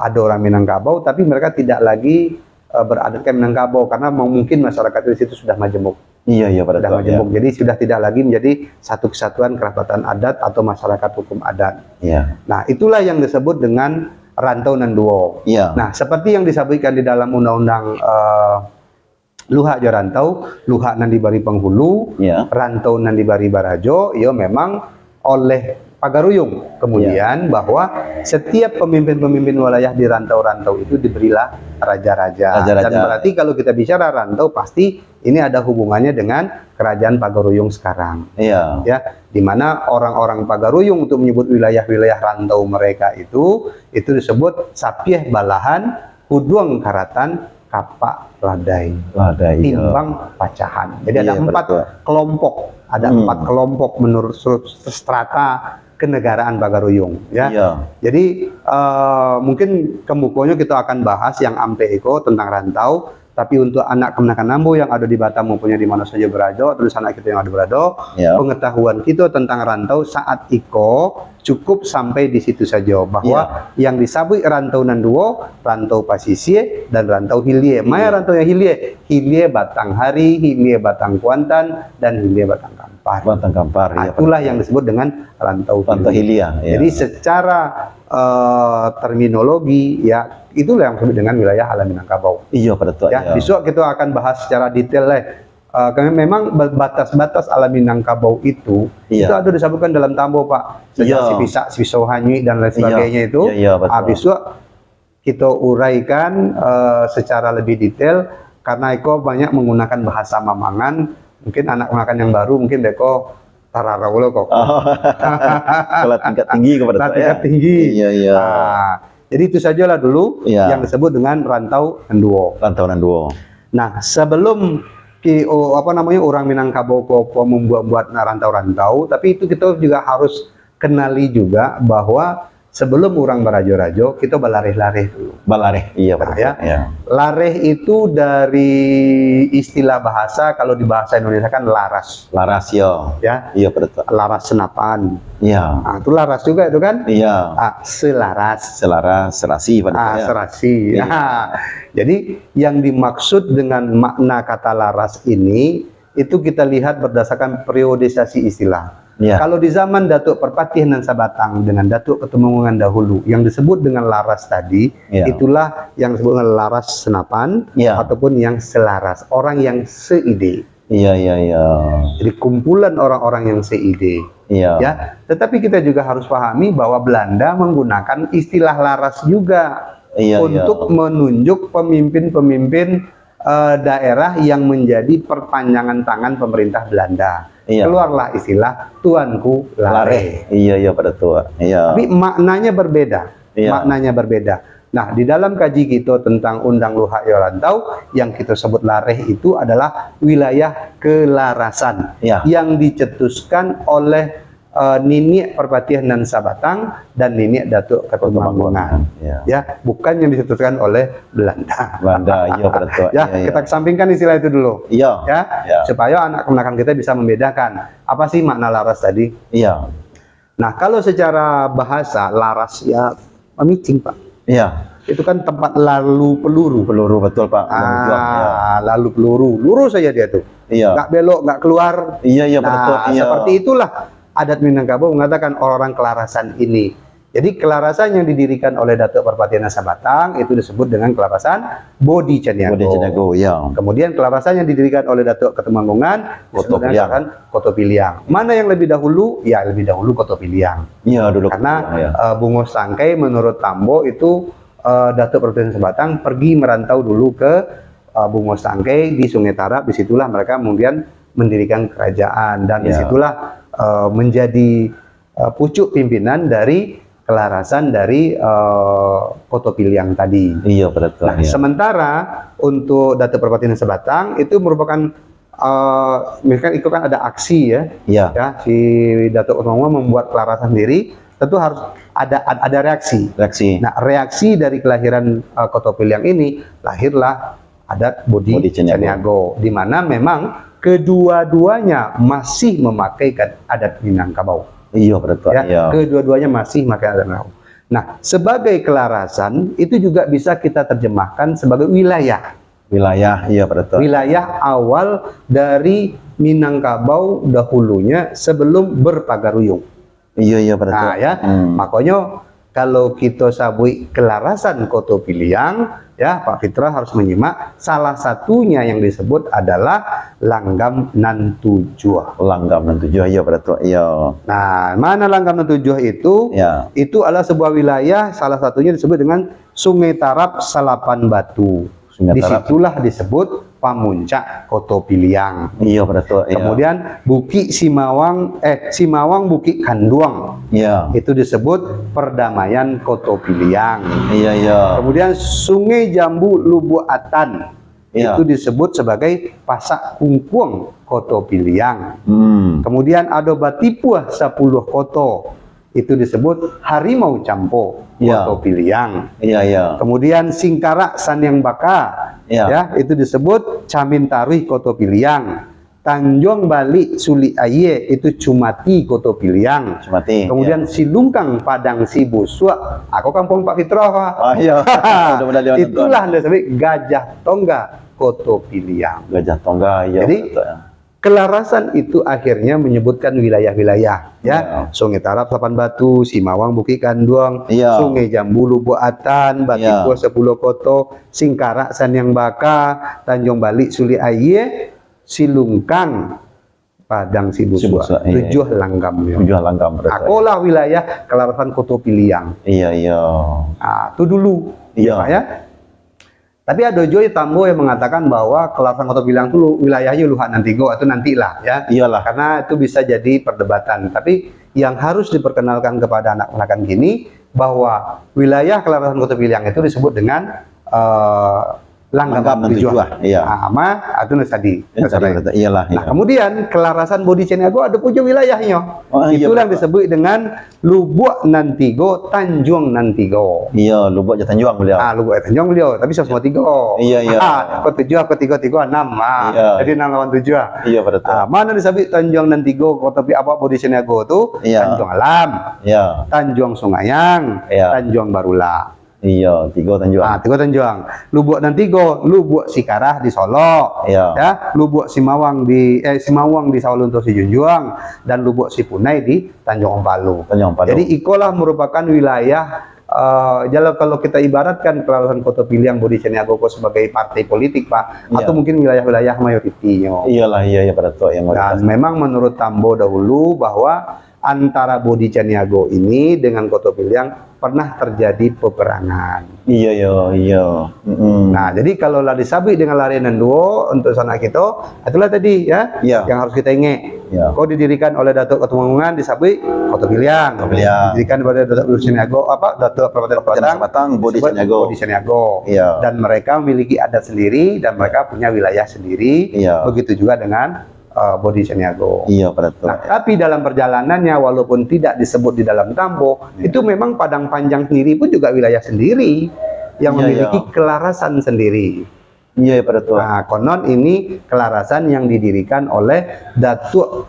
ada orang Minangkabau tapi mereka tidak lagi beradat ke Minangkabau karena mungkin masyarakat di situ sudah majemuk. Iya, iya pada Sudah tua. majemuk. Jadi sudah tidak lagi menjadi satu kesatuan kerapatan adat atau masyarakat hukum adat. Iya. Nah, itulah yang disebut dengan rantau nan duo. Iya. Nah, seperti yang disebutkan di dalam undang-undang luhak jo rantau, luhak nan dibari penghulu, Iya. rantau nan dibari barajo, yo memang oleh Pagaruyung. Kemudian bahwa setiap pemimpin-pemimpin wilayah di rantau-rantau itu diberilah raja-raja. Raja-raja. Dan berarti kalau kita bicara rantau pasti ini ada hubungannya dengan kerajaan Pagaruyung sekarang. Iya. Ya, di mana orang-orang Pagaruyung untuk menyebut wilayah-wilayah rantau mereka itu disebut Sapieh Balahan, Huduang Karatan, Kapak Ladai, Ladai. Timbang Pacahan. Jadi ada Iya, 4 betul. kelompok, ada 4 kelompok menurut strata kenegaraan Pagaruyung. Ya, Iya. jadi mungkin kemukonya kita akan bahas yang ampe iko tentang rantau. Tapi untuk anak kemenakan Nambo yang ada di Batam maupun di mana saja berada, terus anak kita yang ada berada, Ya. pengetahuan kita tentang rantau saat iko cukup sampai di situ saja, bahwa yang disebut rantau nan duo, rantau pasisir dan rantau hilie. Maya rantau yang hilie, hilie Batang Hari, hilie Batang Kuantan, dan hilie Batang Kampar. Batang Kampar. Nah, Iya. itulah yang disebut dengan rantau Rantau hilia. Iya. Jadi secara terminologi ya itulah yang disebut dengan wilayah alam Minangkabau. Iya pada tua. Ya, Iya. besok kita akan bahas secara detail karena memang batas-batas alam Minangkabau itu Iya. itu ada disebutkan dalam Tambo, Pak. Sejak Iya. si Pisak, si Pisau Hanyui dan lain sebagainya itu. Iya, iya, betul. Besok kita uraikan secara lebih detail karena Eko banyak menggunakan bahasa Mamangan. Mungkin anak makan yang baru mungkin Eko tararau lo kok. Oh. Kalau tingkat tinggi kepada Nah, saya. tingkat tinggi. Iya, iya. Nah, jadi itu sajalah dulu Iya. yang disebut dengan rantau Enduo. Rantau nan duo. Nah, sebelum orang Minangkabau membuat rantau-rantau, tapi itu kita juga harus kenali juga bahwa sebelum orang barajo-rajo kita balareh-lareh dulu. Balareh. Iya pada Nah, ya. tua. Iya. Lareh itu dari istilah bahasa, kalau di bahasa Indonesia kan laras, Laras yo. ya, Iya pada tua. laras senapan. Iya. Nah, itu laras juga itu kan? Iya. Selaras. Selaras, serasi pada tua. Ya. Serasi. Iya. Jadi yang dimaksud dengan makna kata laras ini itu kita lihat berdasarkan periodisasi istilah. Iya. Kalau di zaman Datuk Perpatih nan Sabatang dengan Datuk Ketumanggungan dahulu yang disebut dengan laras tadi, Iya. itulah yang disebut dengan laras senapan Iya. ataupun yang selaras, orang yang seide. Iya, iya, iya. Jadi kumpulan orang-orang yang seide. Iya. Ya, tetapi kita juga harus pahami bahwa Belanda menggunakan istilah laras juga Iya, untuk menunjuk pemimpin-pemimpin daerah yang menjadi perpanjangan tangan pemerintah Belanda. Iya. Keluarlah istilah Tuanku Lare. Iya, iya pada tua. Iya. Tapi maknanya berbeda. Iya. Maknanya berbeda. Nah, di dalam kaji kita tentang Undang Luhak Yorantau, yang kita sebut lareh itu adalah wilayah kelarasan Iya. yang dicetuskan oleh Nini Perpatihan dan Sabatang dan Nini Datuk Ketumanggungan. Iya. Ya, bukan yang dicetuskan oleh Belanda. Belanda. Iya pada tua. Ya, Iya, iya. kita kesampingkan istilah itu dulu. Iya. Ya, Iya. supaya anak kemenakan kita bisa membedakan apa sih makna laras tadi. Iya. Nah, kalau secara bahasa laras ya pemicing, Pak. Iya. Itu kan tempat lalu peluru. Peluru betul Pak. Menjual, iya. Lalu peluru, lurus saja dia tuh. Iya. Nggak belok, nggak keluar. Iya, iya Nah, betul. Iya. seperti itulah adat Minangkabau mengatakan orang kelarasan ini. Jadi kelarasan yang didirikan oleh Datuk Perpatihan Sabatang itu disebut dengan kelarasan Bodi Caniago. Bodi Caniago, iya. Kemudian kelarasan yang didirikan oleh Datuk Ketumanggungan disebut dengan kelarasan Koto Piliang. Mana yang lebih dahulu? Ya, lebih dahulu Koto Piliang. Iya dulu. Karena iya. Bungo Sangkai menurut Tambo itu Datuk Perpatihan Sabatang pergi merantau dulu ke Bungo Sangkai di Sungai Tarap. Disitulah mereka kemudian mendirikan kerajaan dan Ya. disitulah menjadi pucuk pimpinan dari kelarasan dari Koto Piliang tadi. Iya betul. Nah, Iya. sementara untuk Datuk Perpatihan Sabatang itu merupakan mereka itu kan ada aksi ya. Iya. Ya, si Datuk Ketumanggungan membuat kelarasan sendiri, tentu harus ada reaksi. Reaksi. Nah, reaksi dari kelahiran Koto Piliang ini lahirlah adat Bodi Bodi Caniago. Caniago, di mana memang kedua-duanya masih memakai adat Minangkabau. Iya betul. Ya, Iya. kedua-duanya masih memakai adat Minangkabau. Nah, sebagai kelarasan itu juga bisa kita terjemahkan sebagai wilayah. Wilayah, iya Pak Datuk. Wilayah awal dari Minangkabau dahulunya sebelum berpagaruyung. Iya Pak Datuk. Nah ya, makanya kalau kita sabui kelarasan Koto Piliang, ya Pak Fitra harus menyimak. Salah satunya yang disebut adalah Langgam Nan Tujuh. Langgam Nan Tujuh, iya Pak Datuk. Iya. Nah, mana Langgam Nan Tujuh itu? Ya. Itu adalah sebuah wilayah, salah satunya disebut dengan Sungai Tarap Salapan Batu. Disitulah disebut Pamuncak Koto Piliang. Iya Pak Datuk. Iya. Kemudian Bukit Simawang Bukit Kanduang. Iya. Itu disebut Perdamaian Koto Piliang. Iya. Kemudian Sungai Jambu Lubuatan. Iya. Itu disebut sebagai Pasak Kungkuang Koto Piliang. Kemudian ada Batipuah 10 Koto. Itu disebut Harimau Campo Koto Piliang. Iya. Kemudian Singkarak Sanyang Baka. Ya, itu disebut Camin Taruih Koto Piliang. Tanjung Balik Suli Aye itu Cumati Koto Piliang. Cumati. Kemudian Silungkang Padang Sibusua. Aku kampung Pak Fitroh. Iya. Itulah disebut Gajah Tongga Koto Piliang. Gajah Tongga, iya. Jadi kelarasan itu akhirnya menyebutkan wilayah-wilayah, ya. Sungai Tarap Salapan Batu, Simawang Bukit Kanduang, Sungai Jambu Lubuatan, Batipuah 10 Koto, Singkarak Sanyang Baka, Tanjung Balik Suli Aye, Silungkang Padang Sibusua. 7 langgam. 7 langgam. Akulah wilayah kelarasan Koto Piliang. Iya. Nah, itu dulu. Iya. Ya. Tapi ada Joy Tambo yang mengatakan bahwa kelarasan Koto Piliang itu wilayahnya Luhak Nantigo atau nantilah, ya. Iyalah. Karena itu bisa jadi perdebatan. Tapi yang harus diperkenalkan kepada anak-anak gini bahwa wilayah kelarasan Koto Piliang itu disebut dengan Langgam Nan Tujuh. Iya. Ama itu tadi. Iyalah. Nah, kemudian kelarasan Bodi Ceniago ada punya wilayahnya. Itulah yang disebut dengan Lubuk Nantigo, Tanjung Nantigo. Iya, Lubuk Tanjung beliau. Lubuk Tanjung beliau, tapi semua 3. Iya. Kau 7, kau 3, 6. Jadi 6 lawan 7. Iya, Pak Datuk. Mana disebut Tanjung Nantigo, kau tapi apa Bodi Ceniago itu? Tanjung Alam. Iya. Tanjung Sungayang. Tanjung Barula. Iya, 3 Tanjung. 3 Tanjung. Lubuk Nantigo, Lubuk Sikarah di Solo. Ya, Lubuk Simawang di Sawalunto Sijunjuang dan Lubuk Sipunai di Tanjung Ompalu. Jadi ikolah merupakan wilayah kalau kita ibaratkan kelarasan Koto Piliang Bodi Ceniago sebagai partai politik, Pak, atau mungkin wilayah-wilayah mayoritinya. Iyalah, iya Pak Datuk yang dan memang menurut Tambo dahulu bahwa antara Bodi Ceniago ini dengan Koto Piliang pernah terjadi peperangan. Iya. Nah, jadi kalau lah disabui dengan larian duo untuk sana kita, itulah tadi ya, yang harus kita ingat. Kau didirikan oleh Datuk Ketumanggungan disabui Koto Piliang. Didirikan oleh Datuk Ceniago Datuk Batang Bodi Ceniago. Dan mereka memiliki adat sendiri dan mereka punya wilayah sendiri. Begitu juga dengan Bodi Ceniago. Iya, Pak Datuk. Nah, tapi dalam perjalanannya walaupun tidak disebut di dalam Tambo, itu memang Padang Panjang sendiri pun juga wilayah sendiri yang memiliki kelarasan sendiri. Iya, Pak Datuk. Nah, konon ini kelarasan yang didirikan oleh Datuk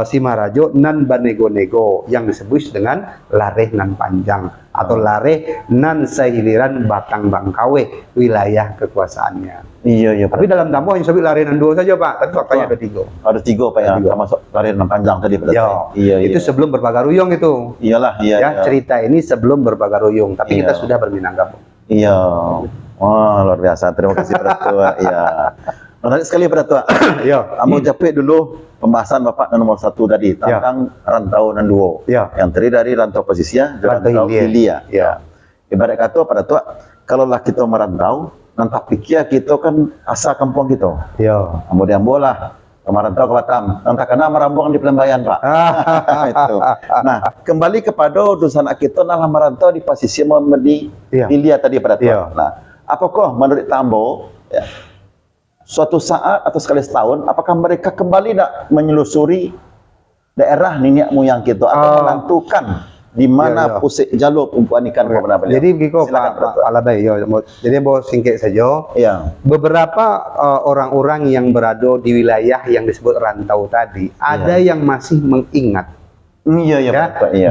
Simarajo Nan Banego-nego yang disebut dengan Lareh Nan Panjang atau Lareh Nan Sehiliran Batang Bangkawe wilayah kekuasaannya. Iya. Tapi dalam Tambo hanya sebut Lareh Nan 2 saja, Pak. Tapi faktanya ada 3. Ada 3 Pak ya, termasuk Lareh Nan Panjang tadi Pak Datuk. Iya. Itu sebelum berpagaruyung itu. Iyalah. Ya, cerita ini sebelum berpagaruyung, tapi kita sudah berminangkabau. Iya. Wah, luar biasa. Terima kasih Pak Datuk. Iya. Menarik sekali Pak Datuk. Kamu japek dulu pembahasan Bapak nomor 1 tadi tentang rantau nan duo. Yang terdiri dari rantau pesisir dan rantau hilir. Ibarat kata Pak Datuk, kalaulah kita merantau, nanti pikir kita kan asal kampung kita. Kemudian bola merantau ke Batam, nanti kena merambung di Pelembayan, Pak. Itu. Nah, kembali kepada urusan kita nalah merantau di pesisir di hilir tadi Pak Datuk. Nah, apakah menurut Tambo suatu saat atau sekali setahun, apakah mereka kembali nak menyelusuri daerah nenek moyang kita atau menentukan di mana pusat jalur tumpuan ikan kepada beliau? Jadi begitu Pak Alabai, jadi mau singkat saja. Beberapa orang-orang yang berada di wilayah yang disebut rantau tadi, ada yang masih mengingat.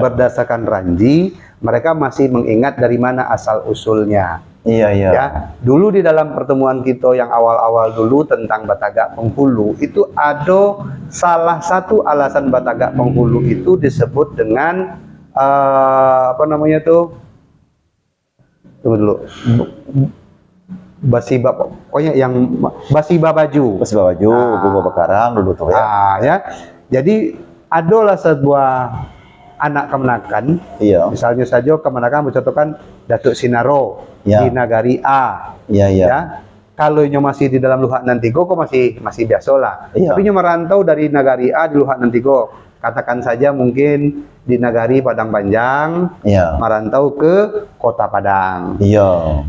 Berdasarkan ranji mereka masih mengingat dari mana asal usulnya. Iya, iya. Ya, dulu di dalam pertemuan kita yang awal-awal dulu tentang Batagak Penghulu itu ada salah satu alasan Batagak Penghulu itu disebut dengan apa namanya tuh? Tunggu dulu. Basiba, pokoknya yang Basiba Baju. Basiba Baju, Bubu Bakarang dulu tuh ya. Ya. Jadi adalah sebuah anak kemenakan. Iya. Misalnya saja kemenakan mencontohkan Datuk Sinaro Ya. di Nagari A. Iya, iya. Ya. Kalau nyo masih di dalam Luhak Nantigo kok masih biasa lah. Iya. Tapi nyo merantau dari Nagari A di Luhak Nantigo. Katakan saja mungkin di Nagari Padang Panjang, Iya. merantau ke Kota Padang. Iya.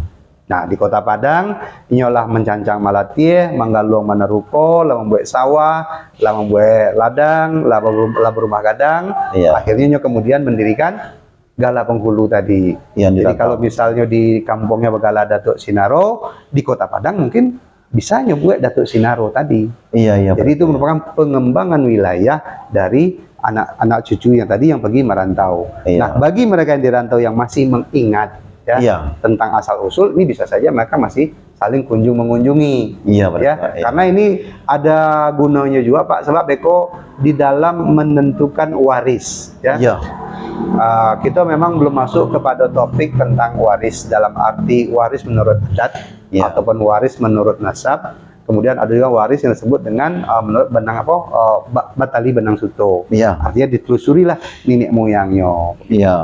Nah, di Kota Padang, inyolah mencancang Malatie, manggaluang Maneruko, lah membuat sawah, lah membuat ladang, lah berumah gadang. Iya. Akhirnya inyo kemudian mendirikan Gala Penghulu tadi. Yang Jadi dirantau. kalau misalnya di kampungnya Begala Datuk Sinaro, di Kota Padang mungkin bisa nyobuat Datuk Sinaro tadi. Iya, iya. Jadi itu merupakan pengembangan wilayah dari anak-anak cucu yang tadi yang pergi merantau. Iya. Nah, bagi mereka yang dirantau yang masih mengingat ya Iya. tentang asal usul, ini bisa saja mereka masih saling kunjung mengunjungi. Iya, betul. Ya, Iya. karena ini ada gunanya juga Pak, sebab Beko di dalam menentukan waris. Ya, Iya. kita memang belum masuk kepada topik tentang waris dalam arti waris menurut adat Ya. ataupun waris menurut nasab. Kemudian ada juga waris yang disebut dengan menurut benang batali benang suto. Iya. Artinya ditelusurilah nenek moyangnya. Iya.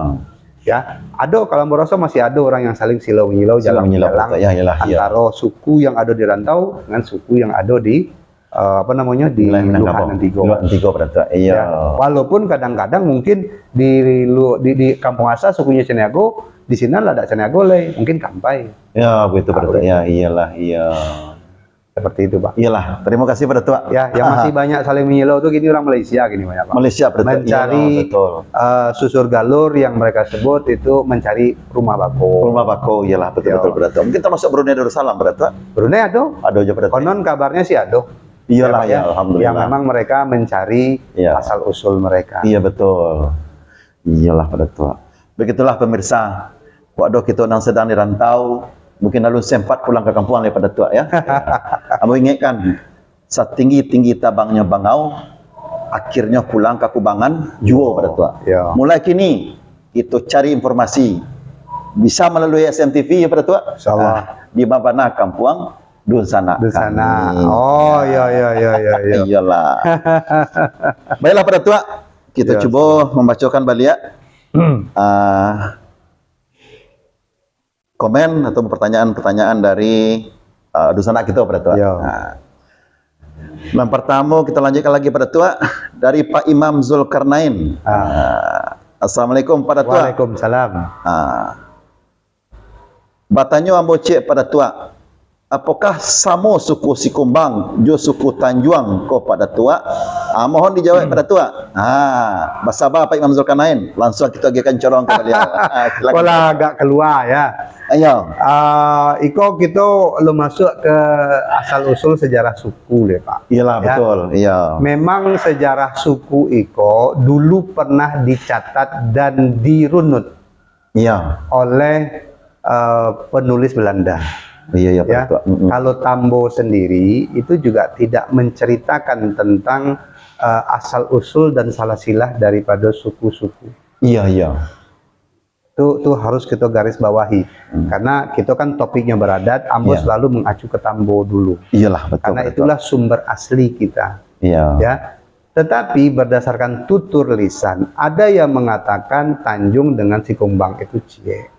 Ya, ada kalau merasa masih ada orang yang saling silau-nyilau Silau menyilau, jalan betul. Ya, iyalah, iya. antara suku yang ada di rantau dengan suku yang ada di apa namanya di Luhak Nantigo. Luhak Nantigo berarti. Iya. Ya, walaupun kadang-kadang mungkin di kampung asal sukunya Ceneago, di sini lah ada Ceneago le, mungkin Kampai. Ya, begitu berarti. Ya, iyalah, iya. Seperti itu, Pak. Iyalah, terima kasih pada tua. Ya, yang masih banyak saling menyilau tuh gini orang Malaysia gini banyak, Pak. Malaysia berarti. Mencari Iyalah, betul. susur galur yang mereka sebut itu mencari rumah bako. Rumah bako, iyalah betul Iya. betul berarti. Mungkin termasuk Brunei Darussalam berarti. Brunei ada. Ada aja berarti. Konon kabarnya sih ada. Iyalah, Pak, ya, alhamdulillah. Yang memang mereka mencari Iya. asal usul mereka. Iya betul. Iyalah pada tua. Begitulah pemirsa. Waktu kita orang sedang dirantau, mungkin lalu sempat pulang ke kampung daripada tua ya. Kamu ingatkan, setinggi-tinggi tabangnya bangau, akhirnya pulang ke kubangan, juo pada tua. Ya. Mulai kini, kita cari informasi. Bisa melalui SMTV ya pada tua. Insyaallah. Di Babana Kampuang, Dunsana. Di sana. Kami. Oh, ya. Iyalah. Baiklah pada tua, kita Ya, coba membacakan balik komen atau pertanyaan-pertanyaan dari Dunsana kita pada tua. Ya. Yang pertama kita lanjutkan lagi pada tua dari Pak Imam Zulkarnain. Assalamualaikum pada tua. Waalaikumsalam. Batanyo ambo cek pada tua. Apakah samo suku Sikumbang jo suku Tanjuang ko pada tua? Mohon dijawab pada tua. Bahasa apa Pak Imam Zulkarnain? Langsung kita akan corong ke beliau. Silakan. Kalau agak keluar ya. Ayo. Iko kita lo masuk ke asal usul sejarah suku deh Pak. Iyalah Ya. betul. Iya. Memang sejarah suku Iko dulu pernah dicatat dan dirunut Iya. oleh penulis Belanda. Iya Ya, kalau Tambo sendiri itu juga tidak menceritakan tentang asal usul dan salasilah daripada suku-suku. Iya, iya. Itu harus kita garis bawahi, karena kita kan topiknya beradat, Ambo Iya. selalu mengacu ke Tambo dulu, Iyalah betul. karena betul. itulah sumber asli kita. Iya. Ya, tetapi berdasarkan tutur lisan, ada yang mengatakan Tanjung dengan Sikumbang itu Cie.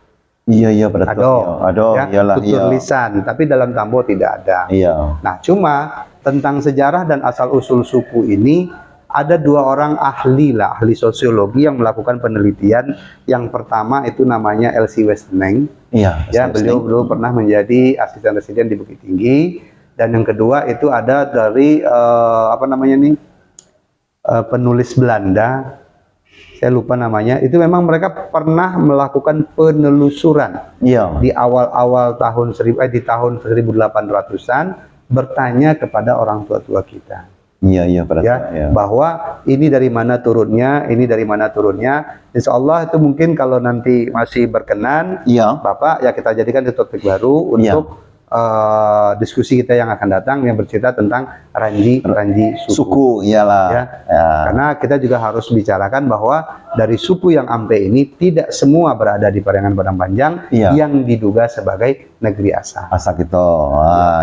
Iya betul. Ada, ya, Iyalah, tutur iya. lisan, tapi dalam Tambo tidak ada. Iya. Nah, cuma tentang sejarah dan asal-usul suku ini, ada dua orang ahli sosiologi yang melakukan penelitian. Yang pertama itu namanya Elsie Westeneng. Iya. Ya, beliau pernah menjadi asisten residen di Bukit Tinggi. Dan yang kedua itu ada dari penulis Belanda. Saya lupa namanya. Itu memang mereka pernah melakukan penelusuran Iya. di awal-awal tahun di tahun 1800-an, bertanya kepada orang tua-tua kita. Iya, iya pada ya, tua. Ya. bahwa ini dari mana turunnya, ini dari mana turunnya. Insya Allah itu mungkin kalau nanti masih berkenan, Iya. Bapak, ya kita jadikan itu topik baru Iya. untuk diskusi kita yang akan datang yang bercerita tentang ranji suku. Suku, iyalah. Ya. Ya. Karena kita juga harus bicarakan bahwa dari suku yang Ampe ini tidak semua berada di Parayangan Padang Panjang Iya. yang diduga sebagai negeri asal. Asal gitu.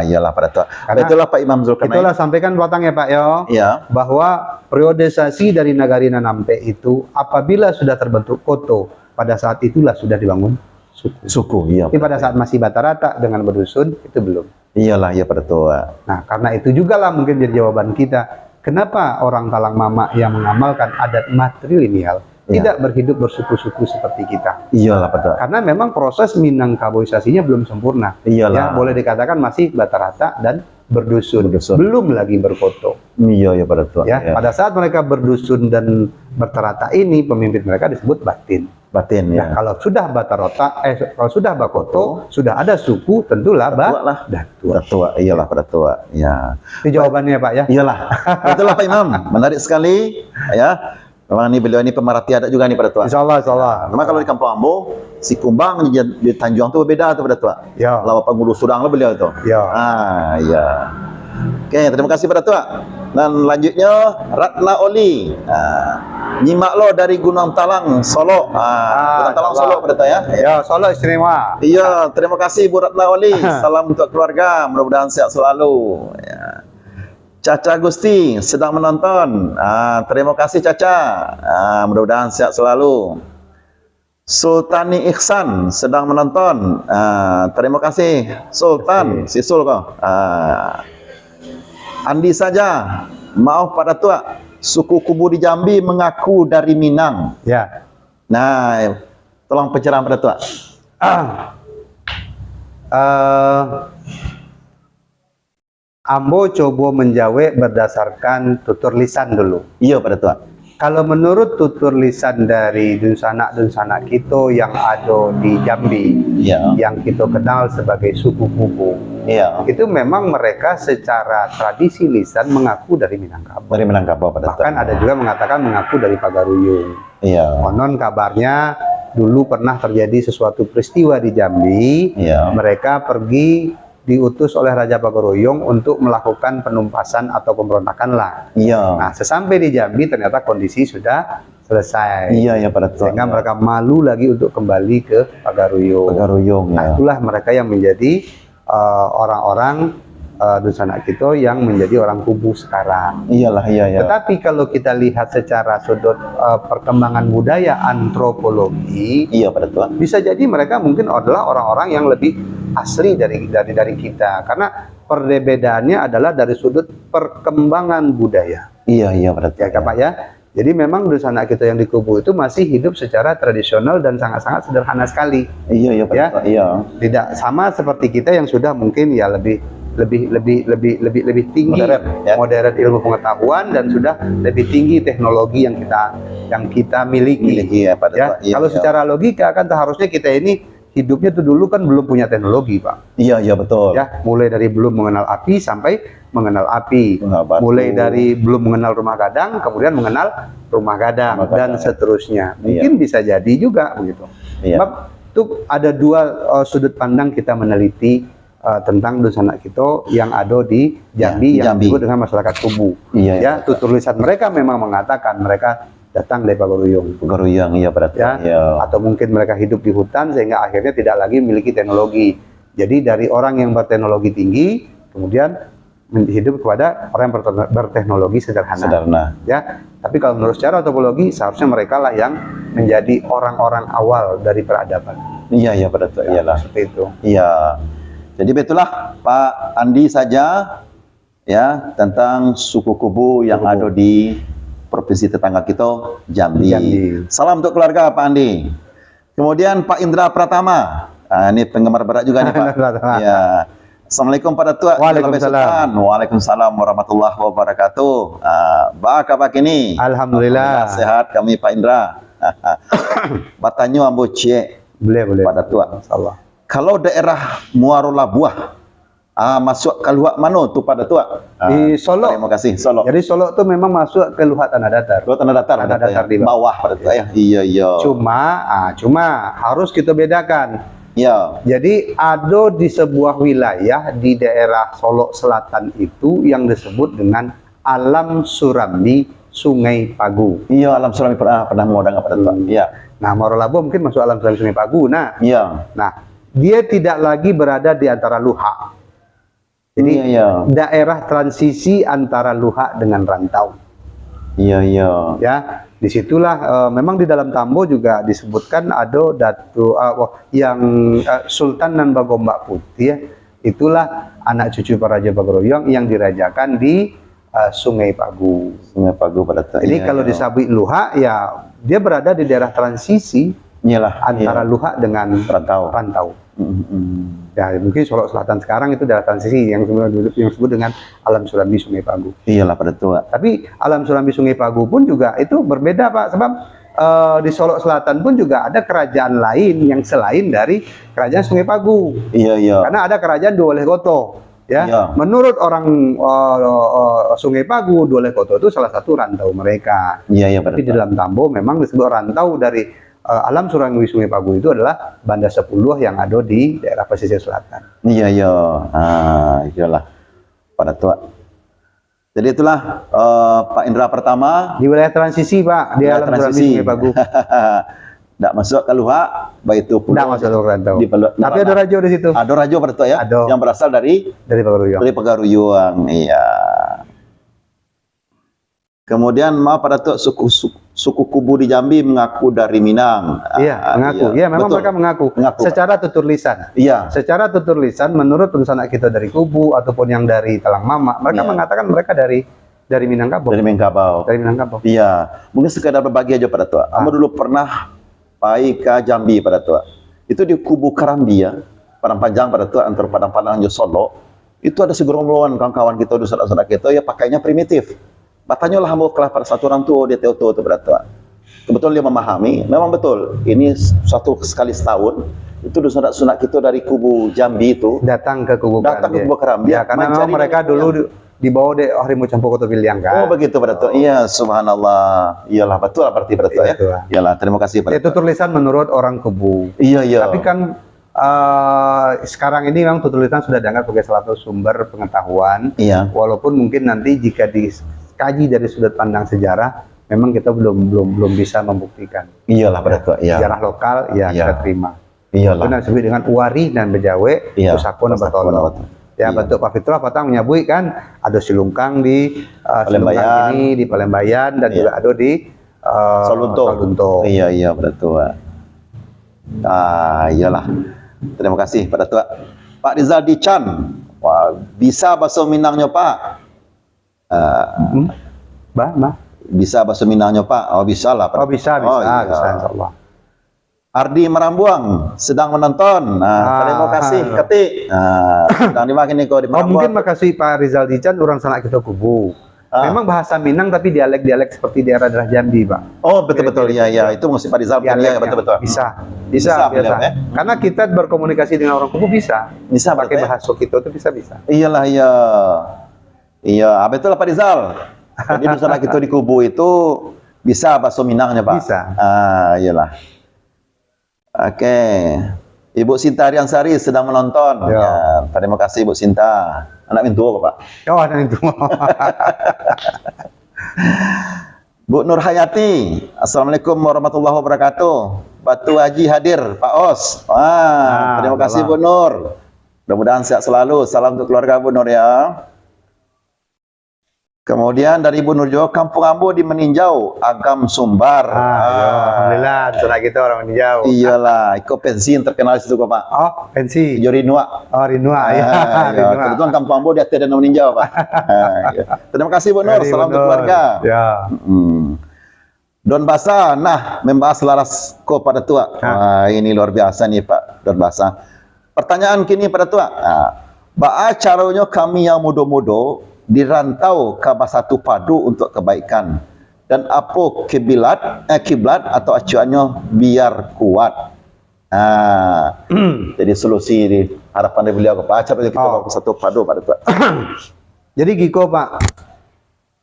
Iyalah pada tua. Karena Itulah Pak Imam Zulkarnain. Itulah sampaikan potong ya Pak Yo. Iya. Bahwa periodisasi dari Nagari Nampe itu apabila sudah terbentuk koto, pada saat itulah sudah dibangun suku. Suku, iya. Tapi pada saat masih bata rata dengan berdusun itu belum. Iyalah, ya pada tua. Nah, karena itu juga lah mungkin jadi jawaban kita. Kenapa orang Talang Mama yang mengamalkan adat matrilineal tidak berhidup bersuku-suku seperti kita? Iyalah pada. Karena memang proses Minangkaboisasinya belum sempurna. Iyalah. Ya, boleh dikatakan masih bata rata dan berdusun. Belum lagi berfoto. Iya, ya pada tua. Ya, pada saat mereka berdusun dan berterata ini, pemimpin mereka disebut batin. Batin, ya. Nah, kalau sudah batarota, kalau sudah bakoto, sudah ada suku, tentulah datua. Datua, iyalah pada tua. Ya. Itu jawabannya Pak ya. Iyalah. Itulah Pak Imam. Menarik sekali. Ya. Memang ini beliau ini pemerhati adat juga nih pada tua. Insya Allah, insya Allah. Memang kalau di Kampung Ambo, si Kumbang di Tanjung tuh berbeda tuh pada tua. Ya. Lawa Pengulu Sudang lah beliau itu. Ya. Ya. Oke, terima kasih pada tua. Dan lanjutnya Ratna Oli. Nyimak lo dari Gunung Talang, Solo. Gunung Talang, Solo pada tua ya. Ya, Solo istimewa. Iya, terima kasih Bu Ratna Oli. Salam untuk keluarga, mudah-mudahan sehat selalu. Ya. Caca Gusti sedang menonton. Terima kasih Caca. Mudah-mudahan sehat selalu. Sultani Ihsan sedang menonton. Terima kasih Sultan, si Sul kau. Andi saja. Maaf pada tua. Suku Kubu di Jambi mengaku dari Minang. Ya. Nah, tolong pencerahan pada tua. Ambo coba menjawab berdasarkan tutur lisan dulu. Iya pada tua. Kalau menurut tutur lisan dari dunsanak kita yang ada di Jambi, Iya. yang kita kenal sebagai suku Kubu, Iya. itu memang mereka secara tradisi lisan mengaku dari Minangkabau. Dari Minangkabau pada tua. Bahkan ada juga mengatakan mengaku dari Pagaruyung. Iya. Konon kabarnya dulu pernah terjadi sesuatu peristiwa di Jambi. Iya. Mereka pergi diutus oleh Raja Pagaruyung untuk melakukan penumpasan atau pemberontakan lah. Iya. Nah, sesampai di Jambi ternyata kondisi sudah selesai. Iya, ya pada tua. Sehingga mereka malu lagi untuk kembali ke Pagaruyung. Pagaruyung, Nah, ya. itulah mereka yang menjadi orang-orang Dusanak kita yang menjadi orang Kubu sekarang. Iyalah, iya, ya. Tetapi kalau kita lihat secara sudut perkembangan budaya antropologi, Iya pada tua. bisa jadi mereka mungkin adalah orang-orang yang lebih asli dari kita, karena perbedaannya adalah dari sudut perkembangan budaya. Iya, iya pada tua. Ya, Pak ya. Jadi memang Dusanak kita yang di Kubu itu masih hidup secara tradisional dan sangat-sangat sederhana sekali. Iya, iya pada Ya. tua. Iya. Tidak sama seperti kita yang sudah mungkin ya lebih tinggi modern ilmu pengetahuan dan sudah lebih tinggi teknologi yang kita miliki. Ya, pada Ya, tua. Iya, kalau iya. secara logika kan seharusnya kita ini hidupnya tuh dulu kan belum punya teknologi, Pak. Iya, iya betul. Ya, mulai dari belum mengenal api sampai mengenal api. Mengenal batu. Mulai dari belum mengenal rumah gadang, kemudian mengenal rumah gadang dan seterusnya. Mungkin bisa jadi juga begitu. Iya. Sebab itu ada dua sudut pandang kita meneliti tentang Dusanak kita yang ada di Jambi, yang disebut dengan masyarakat Kubu. Iya, Ya, tutur lisan mereka memang mengatakan mereka datang dari Pagaruyung. Pagaruyung, iya pada tua. Ya, Iya. atau mungkin mereka hidup di hutan sehingga akhirnya tidak lagi memiliki teknologi. Jadi dari orang yang berteknologi tinggi kemudian hidup kepada orang yang berteknologi sederhana. Sederhana. Ya, tapi kalau menurut secara antropologi seharusnya mereka lah yang menjadi orang-orang awal dari peradaban. Iya, iya pada tua. Ya, Iyalah. seperti itu. Iya. Jadi betullah Pak Andi saja ya tentang suku Kubu yang ada di provinsi tetangga kita Jambi. Salam untuk keluarga Pak Andi. Kemudian Pak Indra Pratama. Ini penggemar berat juga nih Pak. Ya. Assalamualaikum Pak Datua. Waalaikumsalam. Waalaikumsalam warahmatullahi wabarakatuh. Bagaimana kini? Alhamdulillah. Sehat kami Pak Indra. Batanyo ambo cie. Boleh. Pak Datua. Insyaallah. Kalau daerah Muaro Labuah Masuk ke luar mana tu pada tua? Di Solo. Terima kasih, Solo. Jadi Solo itu memang masuk ke Luhak Tanah Datar. Luar tanah datar, Tanah datar di bawah pada tua ya. Iya, iya. Cuma harus kita bedakan. Iya. Jadi ada di sebuah wilayah di daerah Solo Selatan itu yang disebut dengan Alam Surambi Sungai Pagu. Iya, Alam Surambi pernah mau dengar pada tua. Iya. Nah, Moro-Labo mungkin masuk Alam Surambi Sungai Pagu. Iya. Nah, dia tidak lagi berada di antara Luhak. Jadi iya. daerah transisi antara Luhak dengan Rantau. Iya, iya. Ya, disitulah memang di dalam Tambo juga disebutkan ada yang Sultan dan Bagombak Putih ya. Itulah anak cucu para Raja Bagoroyong yang dirajakan di Sungai Pagu. Sungai Pagu pada tua. Jadi kalau disabui Luhak ya dia berada di daerah transisi antara Luhak dengan Rantau. Ya mungkin Solo Selatan sekarang itu daerah transisi yang disebut dengan Alam Surambi Sungai Pagu. Iyalah pada tua. Tapi Alam Surambi Sungai Pagu pun juga itu berbeda Pak, sebab di Solo Selatan pun juga ada kerajaan lain yang selain dari kerajaan Sungai Pagu. Iya, iya. Karena ada kerajaan Duoleh-Goto. Ya, iya. Menurut orang Sungai Pagu, Duoleh-Goto itu salah satu rantau mereka. Iya, iya. Tapi di dalam Tambo memang disebut rantau dari Alam Surambi Sungai Pagu itu adalah Banda 10 yang ada di daerah pesisir selatan. Iya, iya. Iyalah pada tua. Jadi itulah Pak Indra pertama Di wilayah transisi Pak, di Alam Surambi Sungai Pagu. Tidak masuk ke Luhak, baik itu Tidak masuk ke rantau. Tapi ada rajo di situ. Ada rajo pada tua ya, Ada. yang berasal dari Pagaruyung. Dari Pagaruyung, iya. Kemudian pada tua suku Kubu di Jambi mengaku dari Minang. Iya, mengaku. Iya, memang betul. mereka mengaku. Secara tutur lisan. Iya. Secara tutur lisan, menurut penulisan kita dari Kubu ataupun yang dari Talang Mama, mereka mengatakan mereka dari Minangkabau. Dari Minangkabau. Dari Minangkabau. Iya. Mungkin sekedar berbagi aja pada tua. Kamu dulu pernah pai ke Jambi pada tua. Itu di Kubu Karambi ya, Padang Panjang pada tua, antara Padang Panjang dan Solo. Itu ada segerombolan kawan-kawan kita, saudara-saudara kita ya pakainya primitif. Batanya lah hamba kelah pada satu orang tua dia teo itu pada tua. Kebetulan dia memahami, memang betul. Ini suatu sekali setahun itu sunat kita dari Kubu Jambi itu datang ke Kubu Karambi. Ya, karena memang mereka dulu dibawa di Harimau Campur Koto Piliang kan. Oh begitu pada tua. Iya, subhanallah. Iyalah betul berarti pada tua ya. Iyalah, terima kasih pada itu tulisan menurut orang Kubu. Iya, iya. Tapi kan sekarang ini memang tulisan sudah dianggap sebagai salah satu sumber pengetahuan. Iya. Walaupun mungkin nanti jika dikaji dari sudut pandang sejarah, memang kita belum bisa membuktikan. Iyalah pada tua. Iya. Sejarah lokal ya kita terima. Iyalah. Itu disebut dengan Uwari dan Bejawe, Pusakun dan Batolo. Ya, bentuk Pak Fitrah Patang menyabui kan ada Silungkang di Silungkang ini di Palembayan dan juga ada di Solunto. Iya, iya pada tua. Iyalah. Terima kasih pada tua. Pak Rizal Dican. Wah, bisa bahasa Minangnya Pak? Bisa bahasa Minangnya Pak? Oh bisa lah. Oh bisa, iya. Insyaallah. Ardi Merambuang sedang menonton. Terima kasih Ketik. Sedang dimakan nih kau di Merambuang. Mungkin makasih Pak Rizal Dican orang sanak kita Kubu. Memang bahasa Minang tapi dialek-dialek seperti daerah Jambi Pak. Oh betul-betul ya itu mesti Pak Rizal ya betul-betul. Bisa. Karena kita berkomunikasi dengan orang Kubu bisa pakai bahasa kita itu bisa. Iyalah iya. Iya, betul Pak Rizal. Jadi sanak kita di Kubu itu bisa bahasa Minangnya Pak. Bisa. Iyalah. Oke, Ibu Sinta Ariansari sedang menonton. Ya, terima kasih Ibu Sinta. Anak mintua Pak. Oh, anak mintua. Bu Nur Hayati, Assalamualaikum warahmatullahi wabarakatuh. Batu Haji hadir, Pak Os. Terima kasih Bu Nur. Mudah-mudahan sehat selalu. Salam untuk keluarga Bu Nur ya. Kemudian dari Ibu Nurjo, Kampung Ambo di Meninjau, Agam Sumbar. Alhamdulillah, setelah kita orang Meninjau. Iyalah, ikut pensi yang terkenal situ Pak. Oh, pensi. Ijo Rinua. Oh, Rinua. Kebetulan Kampung Ambo di atas dan Meninjau Pak. Terima kasih Bu Nur, salam untuk keluarga. Ya. Don Basa, membahas laras ko pada tua. Ini luar biasa nih Pak Don Basa. Pertanyaan kini pada tua. Ba'a caranya kami yang muda-muda dirantau ke satu padu untuk kebaikan, dan apa kiblat atau acuannya biar kuat. Jadi solusi di harapan dari beliau ke Pak Acap itu kita bersatu padu Pak Datuk. Jadi Giko Pak,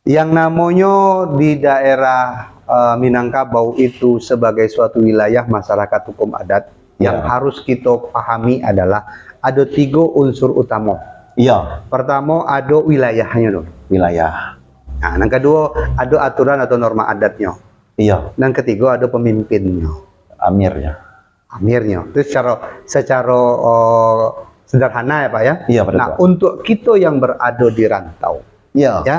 yang namanya di daerah Minangkabau itu sebagai suatu wilayah masyarakat hukum adat yang harus kita pahami adalah ada 3 unsur utama. Iya. Pertama ada wilayahnya dong. Wilayah. Nah, yang kedua ada aturan atau norma adatnya. Iya. Yang ketiga ada pemimpinnya. Amirnya. Amirnya. Itu secara sederhana ya Pak ya. Iya, Pak. Nah, untuk kita yang berada di rantau, Iya. ya,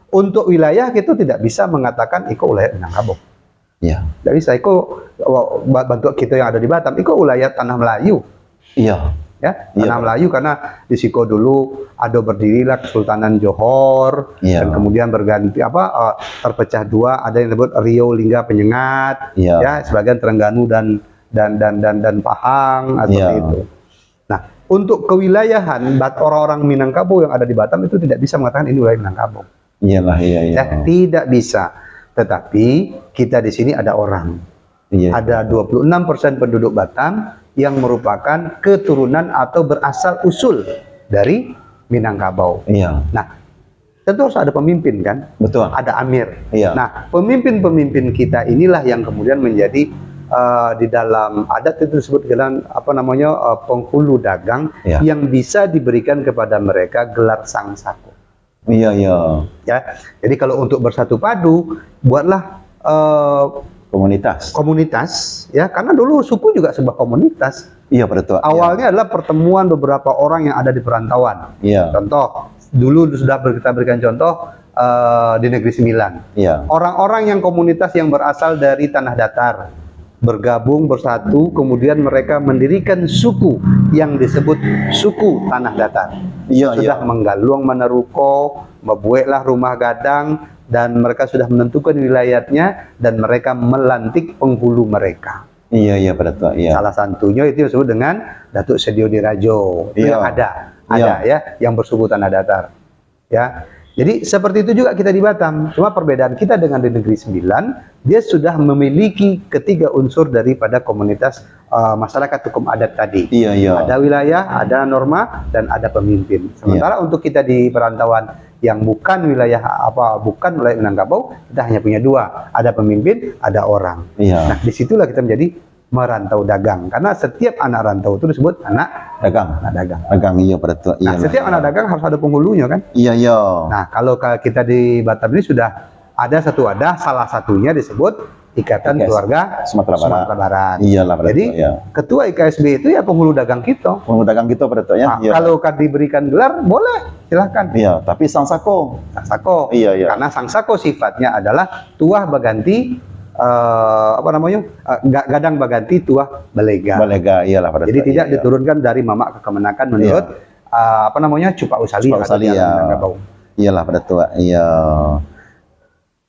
untuk wilayah kita tidak bisa mengatakan iko wilayah Minangkabau. Iya. Tidak bisa. Iko bentuk kita yang ada di Batam, iko wilayah Tanah Melayu. Iya. Ya, Tanah Melayu karena di Siko dulu ada berdirilah Kesultanan Johor dan kemudian berganti terpecah 2, ada yang disebut Riau Lingga Penyengat, ya, sebagian Terengganu dan Pahang atau itu. Nah, untuk kewilayahan orang-orang Minangkabau yang ada di Batam itu tidak bisa mengatakan ini wilayah Minangkabau. Iyalah, iya. Ya, tidak bisa. Tetapi kita di sini ada orang. Ada 26% penduduk Batam yang merupakan keturunan atau berasal usul dari Minangkabau. Iya. Nah, tentu harus ada pemimpin kan? Betul. Ada amir. Iya. Nah, pemimpin-pemimpin kita inilah yang kemudian menjadi di dalam adat itu disebut dengan penghulu dagang yang bisa diberikan kepada mereka gelar sang sako. Iya. Ya. Jadi kalau untuk bersatu padu, buatlah komunitas ya, karena dulu suku juga sebuah komunitas. Iya, betul. Awalnya adalah pertemuan beberapa orang yang ada di perantauan. Iya. Contoh dulu sudah kita berikan contoh di Negeri Sembilan. Iya. Orang-orang yang komunitas yang berasal dari tanah datar bergabung bersatu, kemudian mereka mendirikan suku yang disebut suku tanah datar. Iya. Sudah menggaluang meneruko, membuatlah rumah gadang, dan mereka sudah menentukan wilayahnya dan mereka melantik penghulu mereka. Iya, betul. Iya. Salah satunya itu disebut dengan Datuk Sedio Dirajo. Itu yang ada ya, yang bersuku tanah datar. Ya. Jadi seperti itu juga kita di Batam. Cuma perbedaan kita dengan di Negeri Sembilan, dia sudah memiliki ketiga unsur daripada komunitas masyarakat hukum adat tadi. Iya. Ada wilayah, ada norma, dan ada pemimpin. Sementara untuk kita di perantauan yang bukan wilayah Minangkabau, kita hanya punya 2, ada pemimpin, ada orang. Iya. Nah, disitulah kita menjadi merantau dagang, karena setiap anak rantau itu disebut anak dagang. Dagang, iya, betul. Nah, setiap anak dagang harus ada penghulunya kan? Iya. Nah, kalau kita di Batam ini sudah ada salah satunya disebut Ikatan Keluarga Sumatera Barat. Iyalah, betul. Jadi ketua IKSB itu ya penghulu dagang kita. Penghulu dagang kita, betul ya. Nah, kalau diberikan gelar boleh, silahkan. Iya, tapi sang sako. Iya. Karena sang sako sifatnya adalah tuah baganti gadang baganti tuah balega. Iyalah, betul. Jadi tidak diturunkan dari mamak ke kemenakan menurut Cupak Usali. Iyalah, betul. Iya.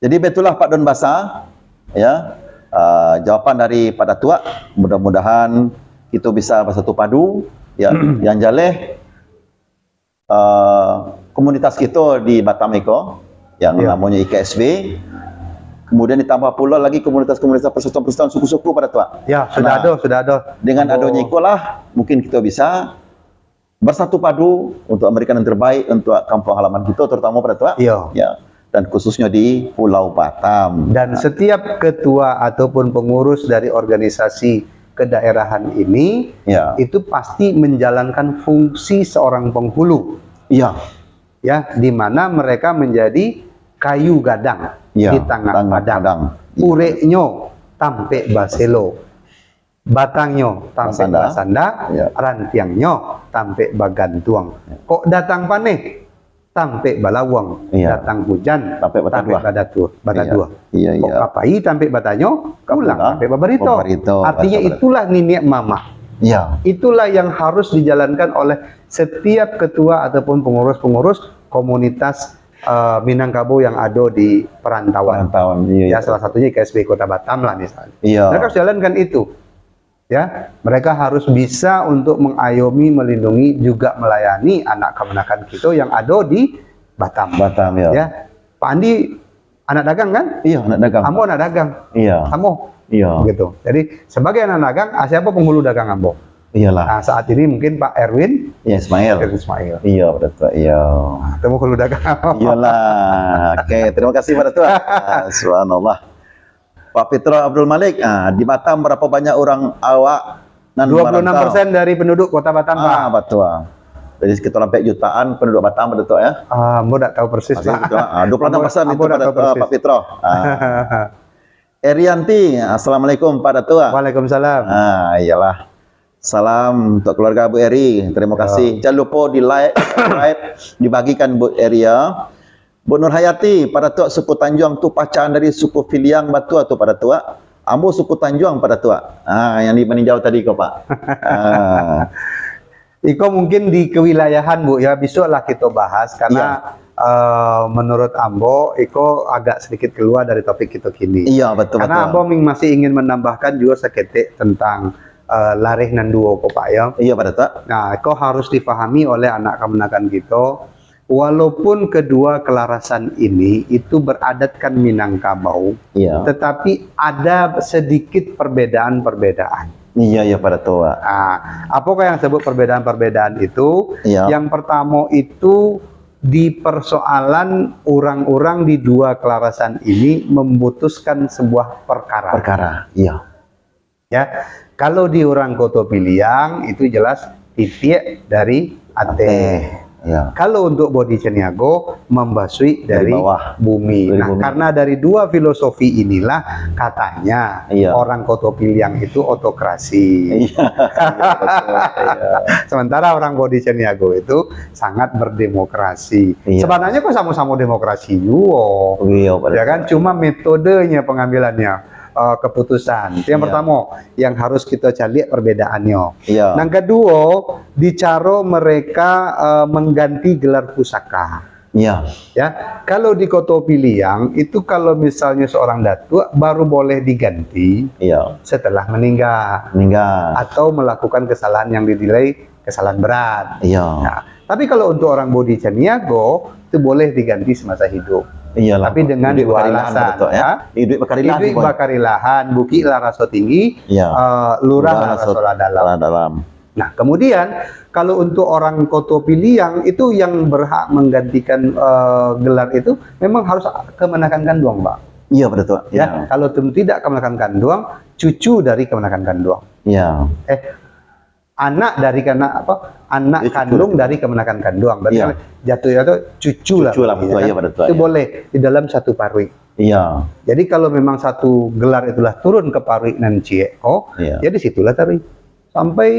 Jadi betullah Pak Don Basa, ya, jawaban daripada tua, mudah-mudahan kita bisa bersatu padu, ya. Yang jaleh komunitas kita di Batam Eko yang namanya IKSB, kemudian ditambah pula lagi komunitas-komunitas persatuan suku-suku pada tua. Ya, sudah ada. Dengan adanya ikolah, mungkin kita bisa bersatu padu untuk memberikan yang terbaik untuk kampung halaman kita, terutama pada tua. Iya. Ya. Dan khususnya di Pulau Batam. Dan setiap ketua ataupun pengurus dari organisasi kedaerahan ini, itu pasti menjalankan fungsi seorang penghulu. Iya. Ya, di mana mereka menjadi kayu gadang di tengah padang. Ureknya tampe baselo, batangnya tampe basanda, rantiangnya tampe bagantuang. Kok datang paneh? Tampe balawang, datang hujan, tampe batadua. Iya. Kok kapai tampe batanyo, pulang tampe babarito. Artinya itulah niniak mama. Iya. Itulah yang harus dijalankan oleh setiap ketua ataupun pengurus-pengurus komunitas Minangkabau yang ada di perantauan. Ya, salah satunya KSB Kota Batam lah misalnya. Mereka harus jalankan itu. Ya, mereka harus bisa untuk mengayomi, melindungi, juga melayani anak kemenakan kita yang ada di Batam. Ya. Ya, Pak Andi anak dagang kan? Iya, anak dagang. Ambo anak dagang. Iya. Kamu Iya. gitu. Jadi sebagai anak dagang, siapa penghulu dagang Ambo? Iyalah. Nah, saat ini mungkin Pak Erwin Iya, Ismail. Ismail. Iya, pada tua. Iya. Temu penghulu dagang Ambo. Iyalah. Oke, terima kasih pada tua. Subhanallah. Pak Fitro Abdul Malik, di Batam berapa banyak orang awak? 26% dari penduduk Kota Batam, Pak. Betul. Jadi sekitar sampai jutaan penduduk Batam, betul ya? Ambo tidak tahu persis, Pak. 26% itu Ambo pada tak tahu persis. Pak Fitro. Erianti, assalamualaikum Pak Datua. Waalaikumsalam. Iyalah. Salam untuk keluarga Bu Eri. Terima kasih. Jangan lupa di like, dibagikan Bu Eri ya. Bu Nur Hayati, pada tua suku Tanjuang tu pacaran dari suku Filiang Batua tu pada tua. Ambo suku Tanjuang pada tua. Yang di meninjau tadi kok Pak. Iko mungkin di kewilayahan Bu ya, besoklah kita bahas karena menurut Ambo Iko agak sedikit keluar dari topik kita kini. Iya betul. Karena Ambo masih ingin menambahkan juga seketik tentang larih nan duo kok Pak ya. Iya pada tua. Nah, Iko harus dipahami oleh anak kemenakan kita. Walaupun kedua kelarasan ini itu beradatkan Minangkabau, Iya. tetapi ada sedikit perbedaan-perbedaan. Iya pada tua. Apakah yang disebut perbedaan-perbedaan itu? Iya. Yang pertama itu di persoalan orang-orang di dua kelarasan ini memutuskan sebuah perkara. Iya. Ya, kalau di orang Koto Piliang itu jelas titik dari Ate. Iya. Kalau untuk Bodi Ceniago membasui dari bawah. bumi. Dari Nah, bumi. karena dari dua filosofi inilah katanya Iya. orang Koto Piliang itu otokrasi. Iya. Betul. Iya. Sementara orang Bodi Ceniago itu sangat berdemokrasi. Iya. Sebenarnya kok sama-sama demokrasi juga. Iya pada Ya kan, cuma metodenya pengambilannya keputusan. Itu yang Iya. pertama yang harus kita cari perbedaannya. Iya. Yang kedua, dicara mereka mengganti gelar pusaka. Iya. Ya, kalau di Koto Piliang itu kalau misalnya seorang datuk baru boleh diganti Iya. setelah meninggal Meninggal. atau melakukan kesalahan yang dinilai kesalahan berat. Iya. Nah, tapi kalau untuk orang Bodi Ceniago itu boleh diganti semasa hidup. Iyalah. Tapi dengan Hidup dua bakarilahan, alasan, betul, ya. Hidup bakarilahan. Hidup Boy. bakarilahan, buki laraso tinggi, Iya. lurah laraso dalam. dalam. Nah, kemudian kalau untuk orang Koto Piliang itu yang berhak menggantikan gelar itu memang harus kemenakan Kanduang, Pak. Iya betul. Ya, kalau tidak kemenakan Kanduang, cucu dari kemenakan Kanduang. Iya. Anak dari anak cucu. kandung dari kemenakan Kanduang. Berarti Iya. kan jatuhnya itu cucu lah. Cucu lah, berarti, betul, ya iya, kan? betul, Itu iya. boleh di dalam satu parwi. Iya. Jadi kalau memang satu gelar itulah turun ke parwi nan Cieko, Iya. ya disitulah tari. Sampai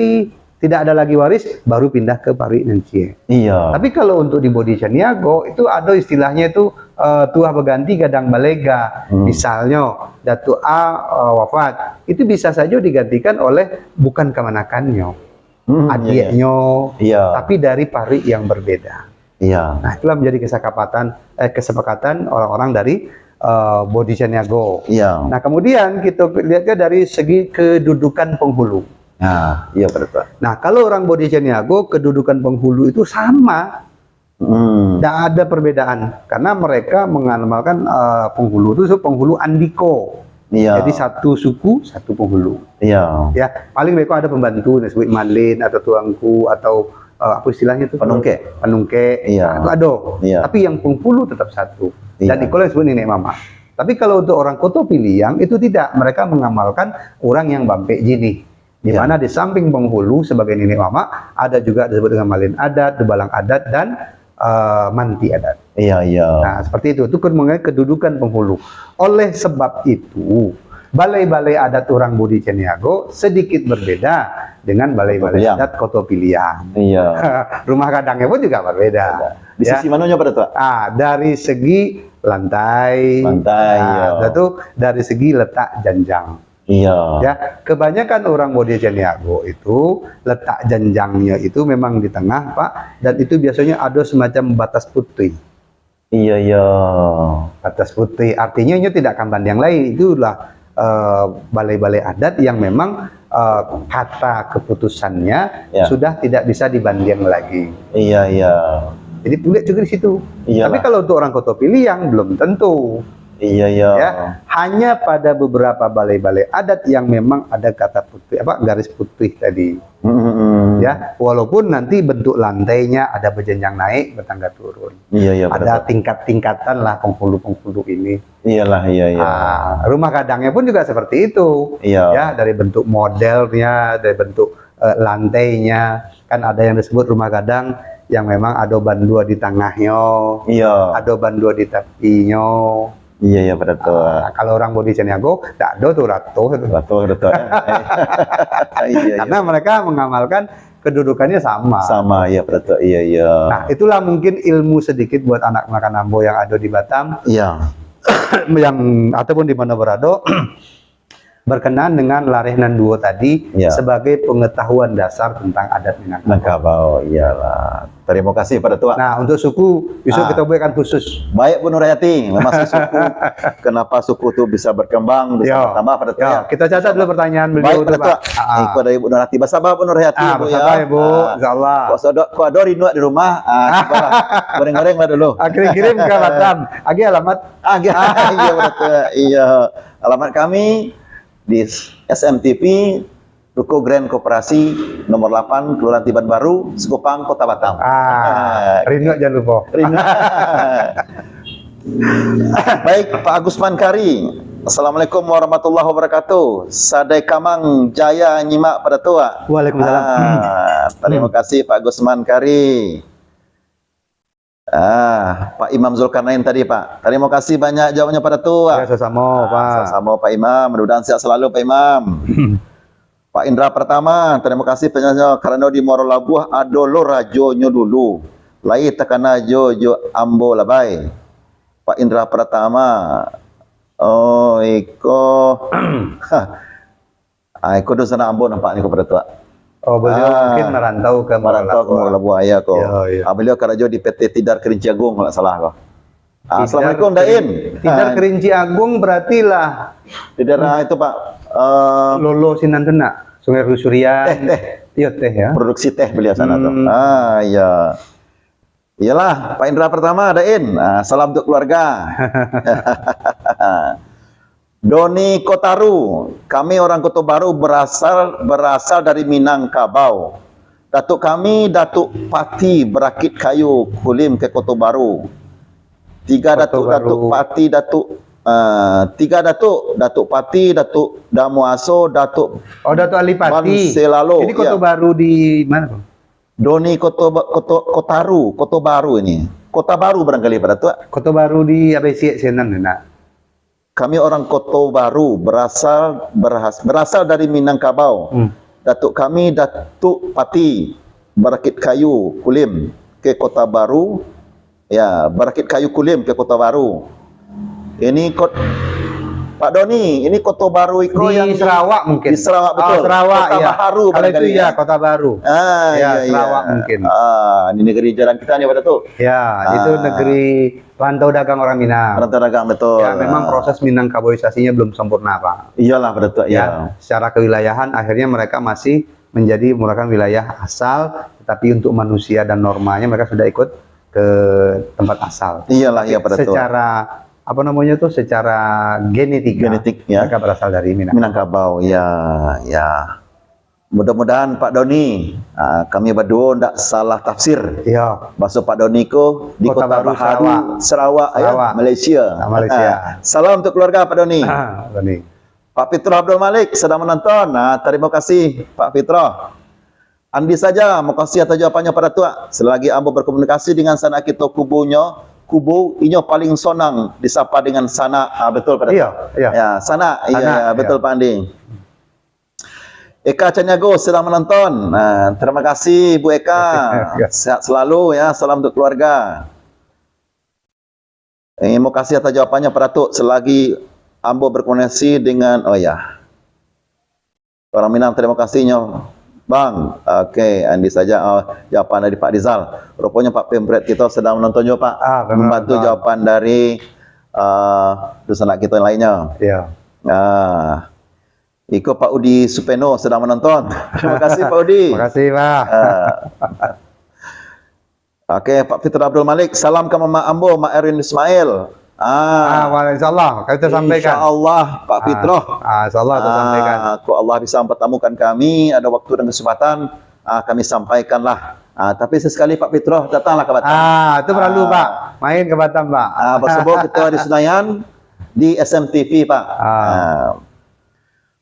tidak ada lagi waris, baru pindah ke parwi nan Cie. Iya. Tapi kalau untuk di Bodi Ceniago, itu ada istilahnya itu tuah berganti gadang balega. Misalnya, Datuk A wafat, itu bisa saja digantikan oleh bukan kemenakannya. Adiknya, Iya. tapi dari pari yang berbeda. Iya. Nah, itulah menjadi kesepakatan orang-orang dari Bodi Ceniago. Iya. Nah, kemudian kita lihatnya dari segi kedudukan penghulu. Nah, iya betul. Nah, kalau orang Bodi Ceniago, kedudukan penghulu itu sama. Tidak ada perbedaan. Karena mereka mengamalkan penghulu itu penghulu Andiko. Iya. Jadi satu suku, satu penghulu. Iya. Ya, paling mereka ada pembantu, disebut malin atau tuangku atau apa istilahnya itu? Penungke. Penungke. Iya. Itu ada. Iya. Tapi yang penghulu tetap satu. Iya. Dan ikolah disebut nenek mama. Tapi kalau untuk orang Koto Piliang itu tidak, mereka mengamalkan orang yang bampe jini. Di Iya. mana di samping penghulu sebagai nenek mama ada juga disebut dengan malin adat, debalang adat dan manti adat. Iya, iya. Nah, seperti itu. Itu mengenai kedudukan penghulu. Oleh sebab itu, balai-balai adat orang Bodi Ceniago sedikit berbeda dengan balai-balai Piliang. adat Koto Piliang. Iya. Rumah kadangnya pun juga berbeda. Di Ya. sisi mananya pada tua? Dari segi lantai, Lantai, iya. itu dari segi letak janjang. Iya. Ya, kebanyakan orang Bodi Ceniago itu letak janjangnya itu memang di tengah, Pak, dan itu biasanya ada semacam batas putih. Iya, iya. Batas putih artinya ini tidak akan banding lain. Itulah balai-balai adat yang memang kata keputusannya Ya. sudah tidak bisa dibanding lagi. Iya, iya. Jadi lihat juga di situ. Iyalah. Tapi kalau untuk orang Koto Piliang belum tentu. Iya, iya. Ya, hanya pada beberapa balai-balai adat yang memang ada kata putih, garis putih tadi. Ya, walaupun nanti bentuk lantainya ada berjenjang naik, bertangga turun. Iya, iya. Ada tingkat-tingkatan lah penghulu-penghulu ini. Iyalah, iya, iya. Rumah gadangnya pun juga seperti itu. Iya. Ya, dari bentuk modelnya, dari bentuk lantainya, kan ada yang disebut rumah gadang yang memang adoban dua di tengahnya, Iya. adoban dua di tepinya. Iya, iya, betul. Kalau orang Bodi Caniago, tak ada tuh ratu. Betul. Iya, Karena mereka mengamalkan kedudukannya sama. Sama, iya, betul. Iya, iya. Nah, itulah mungkin ilmu sedikit buat anak makan ambo yang ada di Batam, Iya. yang ataupun di mana berada, berkenaan dengan Larehnan Duo tadi Ya. sebagai pengetahuan dasar tentang adat Minangkabau. Minangkabau, iyalah. Terima kasih pada Tua. Nah, untuk suku, besok kita buatkan khusus. Baik Bu Nurhayati, memang suku. Kenapa suku itu bisa berkembang, bisa bertambah pada Tua? Ya, kita catat dulu pertanyaan beliau. Baik pada Tua. Iko dari Bu Nurhayati. Basabah Bu Nurhayati, Bu ya. Basabah ya, Bu. Insyaallah. Kok ada rindu di rumah? Goreng-goreng lah dulu. Kirim ke Batam. Agi alamat. Iya betul. Iya. Alamat kami di SMTP Ruko Grand Koperasi nomor 8 Kelurahan Tiban Baru, Sekupang, Kota Batam. Rindu jangan lupa. Baik, Pak Agusman Kari. Assalamualaikum warahmatullahi wabarakatuh. Sadai Kamang Jaya nyimak pada Tua. Waalaikumsalam. Terima kasih Pak Agusman Kari. Pak Imam Zulkarnain tadi Pak. Terima kasih banyak jawabnya pada Tua. Ya, sama Pak. Sama Pak Imam. Mudah-mudahan sehat selalu Pak Imam. Pak Indra pertama, terima kasih penyanyi karena di Muaro Labuh adolo rajo nyo dulu. Lai tekana jo ambo labai. Pak Indra pertama. Oh, iko. Iko do sana ambo nampak ni ko pada Tua. Oh, beliau mungkin merantau ke Muaro Labuh ayah ko. Ya. Beliau karajo di PT Tidar Kerinci Agung kalau salah ko. Assalamualaikum Dain. Tidar Kerinci Agung berarti lah. Tidar itu Pak. Lolo Sinan Kena, Sungai Rusurian. Teh. Iya, teh ya. Produksi teh beliau sana tuh. Iya. Iyalah, Pak Indra pertama Dain. Salam untuk keluarga. Doni Kotaru, kami orang Kota Baru berasal dari Minangkabau. Datuk kami Datuk Pati berakit kayu kulim ke Kota Baru. Tiga Datuk Pati tiga Datuk Pati, Datuk Damuaso, Datuk Ali Pati. Banselalo. Ini Kota Baru di mana, Bang? Doni Kotaru, Kota Baru ini. Kota Baru barangkali pada Tua. Kota Baru di ABC Senan nak. Kami orang Kota Baru berasal dari Minangkabau. Datuk kami Datuk Pati berakit kayu kulim ke Kota Baru. Ya, berakit kayu kulim ke Kota Baru. Ini Pak Doni, ini Kota Baru Iko di yang Sarawak mungkin. Di Sarawak betul. Sarawak Kota ya. Baru Kalau itu ya Kota Baru. Iya, Sarawak mungkin. Ini negeri jalan kita nih pada tuh. Ya, itu negeri rantau dagang orang Minang. Rantau dagang betul. Ya, memang proses Minangkaboisasinya belum sempurna, Pak. Iyalah pada tuh. Ya, secara kewilayahan akhirnya mereka masih menjadi merupakan wilayah asal, tetapi untuk manusia dan normanya mereka sudah ikut ke tempat asal. Iyalah ya pada tuh. Secara apa namanya tuh, secara genetik ya, mereka berasal dari Minangkabau. Ya. Mudah-mudahan Pak Doni, kami berdua tidak salah tafsir. Iya. Bahasa Pak Doni ko di Kota Baru Sarawak. Ya, Malaysia. Salam untuk keluarga Pak Doni. Pak Fitrah Abdul Malik sedang menonton. Terima kasih Pak Fitrah. Andi saja, makasih atas jawabannya pada Tua. Selagi ambo berkomunikasi dengan sana kita kubu inyo paling sonang disapa dengan sana. Betul pada Tua. Iya. Ya, sana. Iya, betul Pak Andi. Eka Caniago sedang menonton. Terima kasih Bu Eka. Sehat selalu ya. Salam untuk keluarga. Mau kasih atas jawabannya pada Tua. Selagi ambo berkomunikasi dengan orang Minang, terima kasihnya Bang. Oke, Andi saja jawaban dari Pak Rizal. Rupanya Pak Pemret kita sedang menonton juga Pak. Membantu jawaban dari dosen kita lainnya. Iya. Iko Pak Udi Supeno sedang menonton. Terima kasih Pak Udi. Terima kasih Pak. Oke, Pak Fitrah Abdul Malik. Salam ke Mama Ambo, Mak Erin Ismail. Insyaallah kita sampaikan. Insyaallah Pak Fitroh. Insyaallah kita sampaikan. Kok Allah bisa mempertemukan kami, ada waktu dan kesempatan, kami sampaikanlah. Tapi sesekali Pak Fitroh datanglah ke Batam. Itu perlu Pak, main ke Batam Pak. Bersebut kita di Senayan di SMTV Pak.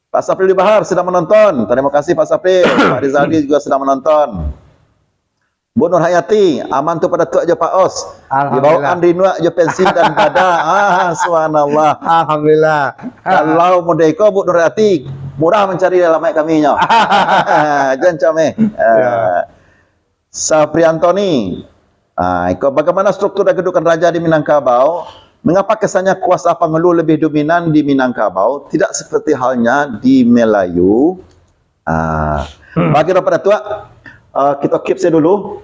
Pak Safril Bahar sedang menonton. Terima kasih Pak Safril. Pak Rizaldi juga sedang menonton. Bu Nur Hayati, aman tu pada tuak je Pak Os. Dibawaan rinuak je pensi dan pada. Subhanallah. Alhamdulillah. Kalau mudeko Bu Nur Hayati, murah mencari alamat kami nya. Jangan cameh. Safri Antoni. Bagaimana struktur dan kedudukan raja di Minangkabau? Mengapa kesannya kuasa pengeluh lebih dominan di Minangkabau, tidak seperti halnya di Melayu? Bagi pada tuak, kita keep saya dulu.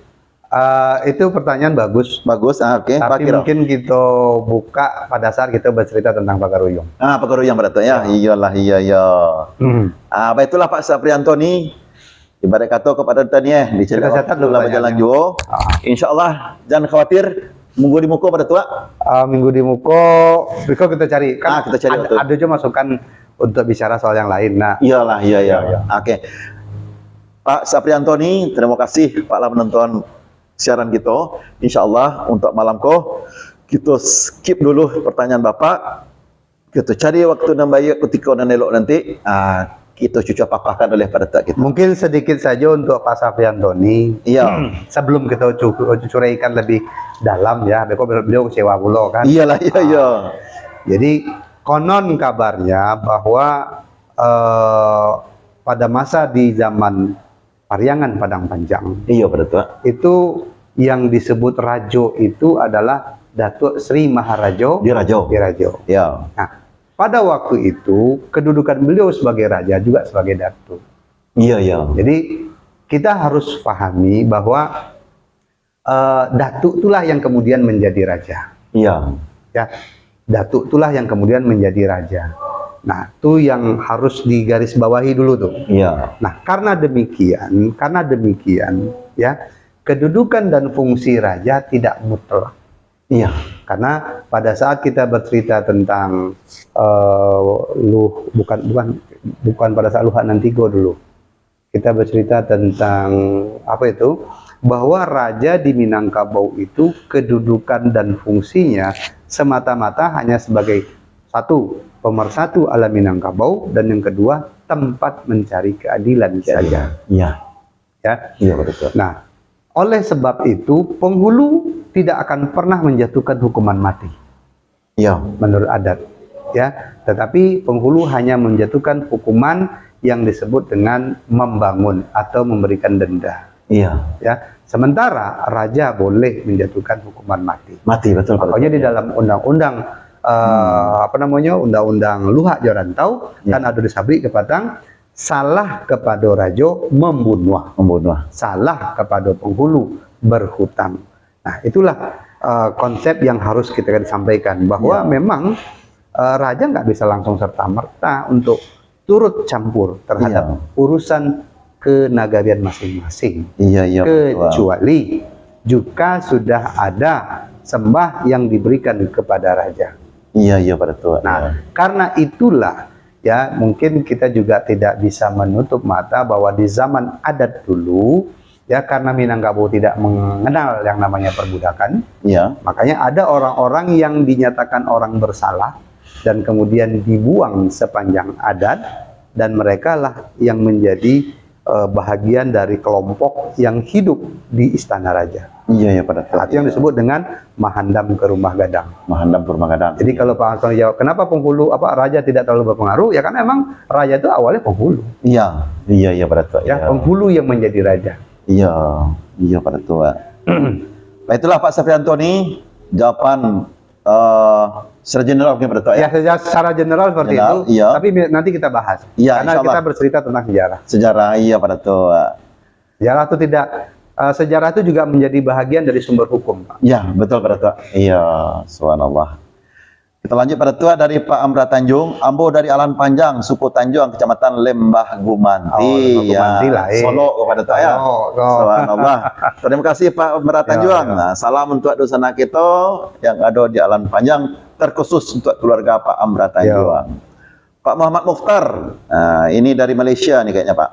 Itu pertanyaan bagus. Bagus, oke. Tapi mungkin kita buka pada saat kita bercerita tentang Pagaruyung. Pagaruyung pada tuak ya. Iyalah, iya. Baiklah Pak Safri Antoni. Ibarat kata kepada tanya, dicerita dulu berjalan jauh. InsyaAllah, jangan khawatir. Minggu di muka pada tua? Minggu di muka, besok kita cari. Kan kita cari ada juga masukan untuk bicara soal yang lain. Nah, iyalah, iya. Oke. Pak Safri Antoni, terima kasih Pak lah menonton siaran kita. InsyaAllah untuk malam ko, kita skip dulu pertanyaan Bapak. Kita cari waktu dan baik ketika dan elok nanti. Kita cuca papahkan oleh pada tak kita. Mungkin sedikit saja untuk Pak Safri Antoni. Iya. Sebelum kita curaikan lebih dalam ya, beliau kecewa pula kan. Iyalah, iya. Jadi konon kabarnya bahwa pada masa di zaman Pariangan Padang Panjang. Iya pada tuak. Itu yang disebut Rajo itu adalah Datuk Sri Maharajo Dirajo. Ya. Nah, pada waktu itu kedudukan beliau sebagai raja juga sebagai datuk. Iya. Jadi kita harus pahami bahwa datuk itulah yang kemudian menjadi raja. Iya. Ya, datuk itulah yang kemudian menjadi raja. Nah, itu yang harus digarisbawahi dulu tuh. Iya. Nah, karena demikian ya, kedudukan dan fungsi raja tidak mutlak. Iya. Karena pada saat kita bercerita tentang bukan pada saat Luhak Nantigo dulu. Kita bercerita tentang apa itu? Bahwa raja di Minangkabau itu kedudukan dan fungsinya semata-mata hanya sebagai satu, pemersatu alam Minangkabau, dan yang kedua tempat mencari keadilan saja. Iya. Ya. Iya betul. Nah, oleh sebab itu penghulu tidak akan pernah menjatuhkan hukuman mati. Iya. Menurut adat. Ya, tetapi penghulu hanya menjatuhkan hukuman yang disebut dengan membangun atau memberikan denda. Iya. Ya, sementara raja boleh menjatuhkan hukuman mati. Mati betul. Makanya di dalam undang-undang undang-undang Luhak Jorantau kan ada disabri kepada salah kepada raja membunuh. Salah kepada penghulu berhutang. Nah, itulah konsep yang harus kita sampaikan bahwa memang raja nggak bisa langsung serta-merta untuk turut campur terhadap urusan kenagarian masing-masing. Iya. Kecuali jika sudah ada sembah yang diberikan kepada raja. Iya pada tua. Nah, karena itulah ya mungkin kita juga tidak bisa menutup mata bahwa di zaman adat dulu ya, karena Minangkabau tidak mengenal yang namanya perbudakan. Iya. Makanya ada orang-orang yang dinyatakan orang bersalah dan kemudian dibuang sepanjang adat, dan mereka lah yang menjadi bahagian dari kelompok yang hidup di istana raja. Iya pada saat yang disebut dengan Mahandam ke Rumah Gadang. Jadi kalau Pak Anton jawab kenapa penghulu raja tidak terlalu berpengaruh, ya karena emang raja itu awalnya penghulu. Iya pada saat ya, penghulu yang menjadi raja. Iya pada tua. Itulah Pak Safri Antoni jawaban secara general pada tua ya. Secara general seperti itu. Iya. Tapi nanti kita bahas. Iya. Karena kita bercerita tentang sejarah. Sejarah iya pada tua. Sejarah itu tidak. Sejarah itu juga menjadi bahagian dari sumber hukum. Iya betul pada tua. Iya. Subhanallah. Kita lanjut pada tua dari Pak Amra Tanjung, Ambo dari Alan Panjang, suku Tanjung, Kecamatan Lembah Gumanti. Lembah Gumanti lah, Solo kepada tua ya. Subhanallah. Terima kasih Pak Amra Tanjung. Nah, salam untuk dosana kita yang ada di Alan Panjang, terkhusus untuk keluarga Pak Amra Tanjung. Pak Muhammad Mukhtar, nah, ini dari Malaysia nih kayaknya Pak.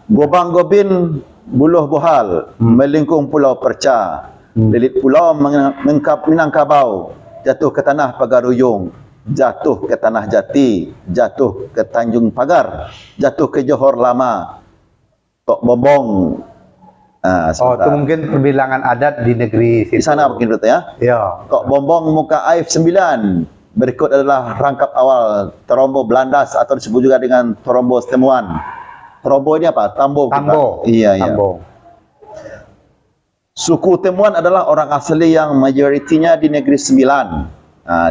Gobang Gobin, Buluh Bohal, melingkung Pulau Perca, lilit pulau Minangkabau, jatuh ke tanah Pagaruyung, jatuh ke tanah Jati, jatuh ke Tanjung Pagar, jatuh ke Johor Lama, Tok Bombong. Itu mungkin perbilangan adat di negeri situ. Di sana mungkin betul ya? Iya. Tok Bombong muka aif 9. Berikut adalah rangkap awal Terombo Belandas atau disebut juga dengan Terombo Temuan. Terombo ini apa? Tambo. Tambo. Iya, iya. Tambo. Suku Temuan adalah orang asli yang mayoritinya di Negeri Sembilan.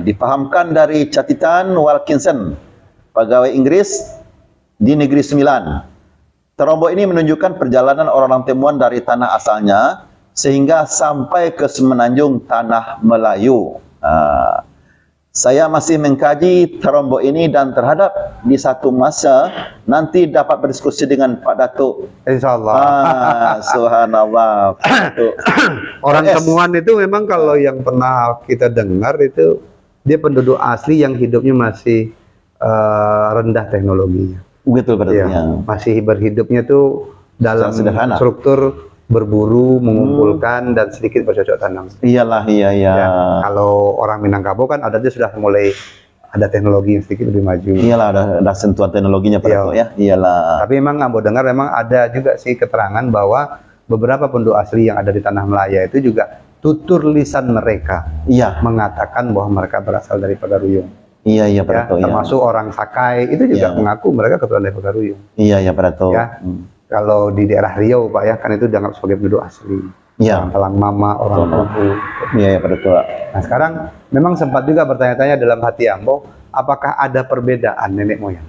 Dipahamkan dari catatan Wilkinson, pegawai Inggris di Negeri Sembilan. Terombo ini menunjukkan perjalanan orang-orang Temuan dari tanah asalnya sehingga sampai ke semenanjung Tanah Melayu. Saya masih mengkaji Terombo ini dan terhadap di satu masa nanti dapat berdiskusi dengan Pak Datuk. InsyaAllah. Subhanallah. Orang Temuan itu memang kalau yang pernah kita dengar itu dia penduduk asli yang hidupnya masih rendah teknologinya. Betul berarti. Masih berhidupnya tuh dalam struktur berburu, mengumpulkan dan sedikit bercocok tanam. Iyalah, iya. Ya, kalau orang Minangkabau kan adatnya sudah mulai ada teknologi yang sedikit lebih maju. Iyalah, ada sentuhan teknologinya Pak ya. Iyalah. Tapi memang Ambo dengar memang ada juga sih keterangan bahwa beberapa penduduk asli yang ada di Tanah Melaya itu juga tutur lisan mereka mengatakan bahwa mereka berasal dari Pagaruyung. Iya, Pak Dato. Termasuk orang Sakai itu juga mengaku mereka keturunan dari Pagaruyung. Iya, Pak Dato. Ya. Kalau di daerah Riau Pak ya, kan itu dianggap sebagai penduduk asli. Orang Talang Mama, orang Tugu. Iya, Pak Dato. Nah sekarang memang sempat juga bertanya-tanya dalam hati Ambo, apakah ada perbedaan nenek moyang?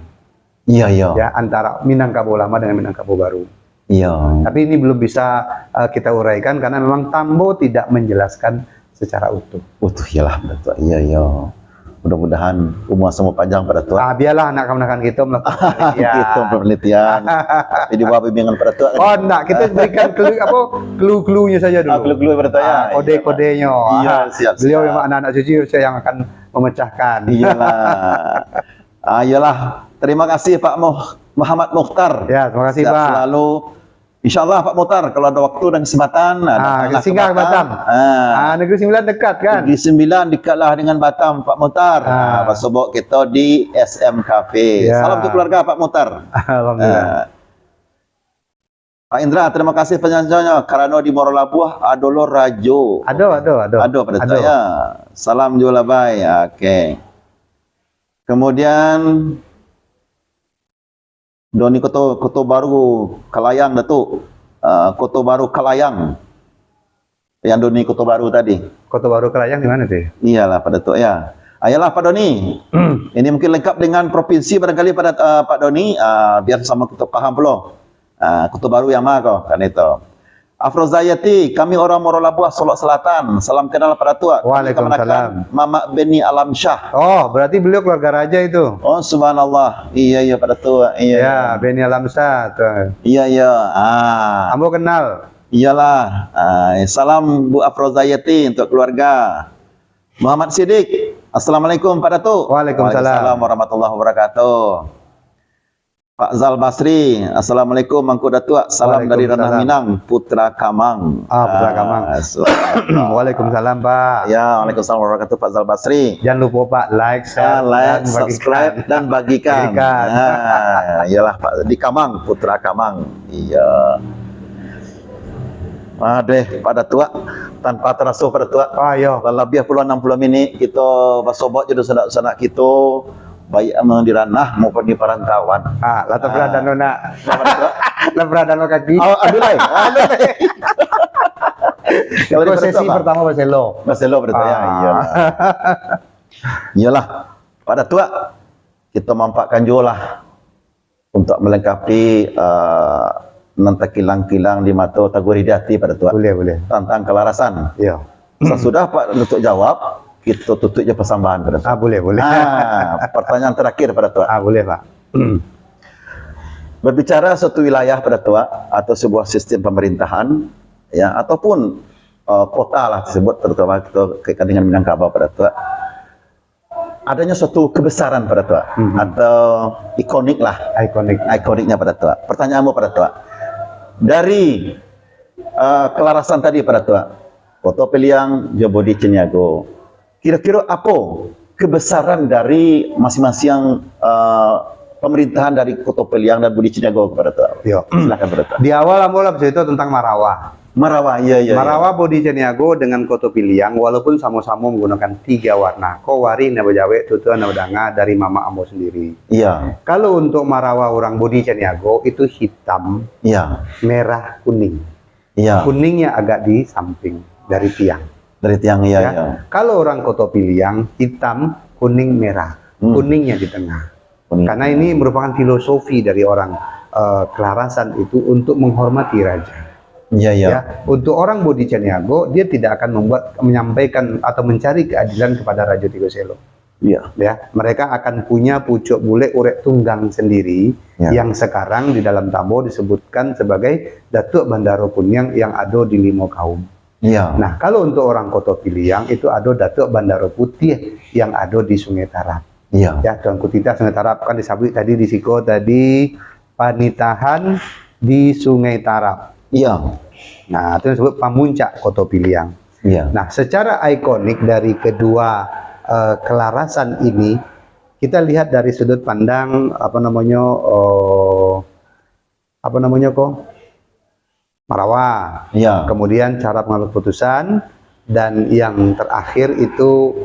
Iya. Ya, antara Minangkabau lama dengan Minangkabau baru. Iya. Tapi ini belum bisa kita uraikan karena memang Tambo tidak menjelaskan secara utuh. Iyalah, Dato. Iya. Mudah-mudahan umur semua panjang pada tua. Biarlah anak kemenakan kita melakukan penelitian. Kita penelitian. Jadi bawah bimbingan pada tua. Enggak, kita berikan clue-cluenya saja dulu. Clue pada tua ya. Kode-kodenya. Iya, siap. Beliau memang anak-anak jujur yang akan memecahkan. Iyalah. Terima kasih Pak Muhammad Mukhtar. Ya, terima kasih Pak. Selalu. InsyaAllah Pak Mukhtar, kalau ada waktu dan kesempatan, singgah ke Batam. Negeri Sembilan dekat kan? Negeri Sembilan dekatlah dengan Batam Pak Mukhtar. Pasubok kita di SM Cafe. Salam untuk keluarga Pak Mukhtar. Alhamdulillah. Pak Indra, terima kasih penyanyinya. Karena di Morolabuh, Adolo Rajo. Ado pada saya. Salam Jolabai. Oke. Kemudian Doni Koto Baru Kalayang Datuk. Koto Baru Kalayang. Yang Doni Koto Baru tadi. Koto Baru Kalayang di mana tuh? Iyalah Pak Datuk ya. Ayolah Pak Doni. Ini mungkin lengkap dengan provinsi barangkali pada Pak Doni. Biar sama kita paham pula. Koto Baru yang mana kau kan itu. Afrozayati, kami orang Morolabuh Solok Selatan. Salam kenal Pak Datuk. Waalaikumsalam. Mama Beni Alam Syah. Oh, berarti beliau keluarga raja itu. Oh, subhanallah. Iya Pak Datuk. Iya, Beni Alam Syah. Iya. Ambo kenal. Iyalah. Salam Bu Afrozayati untuk keluarga. Muhammad Siddiq. Assalamualaikum Pak Datuk. Waalaikumsalam warahmatullahi wabarakatuh. Pak Zal Basri, Assalamualaikum Mangku Datuk. Salam dari Ranah Minang, Putra Kamang. Putra Kamang. Waalaikumsalam Pak. Ya, waalaikumsalam warahmatullahi wabarakatuh Pak Zal Basri. Jangan lupa Pak like, share, dan subscribe dan bagikan. Iyalah Pak di Kamang, Putra Kamang. Iya. Pak Datuk, tanpa terasa Pak Datuk. Iya. Lebih puluhan 60 minit kita bersobok jadi sanak-sanak kita. Baik di ranah maupun di perantauan. Latar berada nona. Latar berada nona kaki. Adulai. Kalau sesi pertama Baselo berarti ya. Iyalah. Pada tua kita mampakkan juga untuk melengkapi nanti kilang-kilang di mata Taguri di hati pada tua. Boleh. Tentang kelarasan. Iya. Sesudah Pak Datuk jawab, kita tutup je persambahan pada Tua. Boleh, boleh. Pertanyaan terakhir pada Tua. Boleh, Pak. Berbicara suatu wilayah pada Tua atau sebuah sistem pemerintahan ya ataupun kota lah disebut, terutama kita kaitan dengan Minangkabau pada Tua. Adanya suatu kebesaran pada Tua atau ikonik lah, ikoniknya pada Tua. Pertanyaanmu pada Tua, dari kelarasan tadi pada Tua, Koto Peliang, Jobodi Ceniago, kira-kira apa kebesaran dari masing-masing pemerintahan dari Koto Peliang dan Budi Ceniago kepada Tua? Yo. Silakan pada Tua. Di awal ambola cerita tentang Marawa. Marawa, iya. Marawa Budi Ceniago dengan Koto Piliang, walaupun sama-sama menggunakan 3 warna. Ko wari na bajawe, tutu na badanga dari mama ambo sendiri. Iya. Kalau untuk Marawa orang Budi Ceniago itu hitam, Iya. merah, kuning. Iya. Kuningnya agak di samping dari tiang. Dari tiang, iya. Ya. Kalau orang Koto Piliang, hitam, kuning, merah. Kuningnya di tengah. Kuning. Karena ini merupakan filosofi dari orang Kelarasan itu untuk menghormati raja. Iya. Ya, untuk orang Budi Ceniago, dia tidak akan menyampaikan atau mencari keadilan kepada Raja Tigoselo. Iya. Ya, mereka akan punya pucuk bule urek tunggang sendiri yang sekarang di dalam Tambo disebutkan sebagai Datuk Bandaro Kunyang yang ada di Limo Kaum. Iya. Nah, kalau untuk orang Koto Piliang itu ada Datuk Bandaro Putih yang ada di Sungai Tarap. Iya. Ya, Tuan Kutita Sungai Tarap kan disabut tadi di Siko tadi Panitahan di Sungai Tarap. Iya. Nah, itu disebut Pamuncak Koto Piliang. Iya. Nah, secara ikonik dari kedua kelarasan ini, kita lihat dari sudut pandang Marawa. Iya. Kemudian cara pengambil putusan dan yang terakhir itu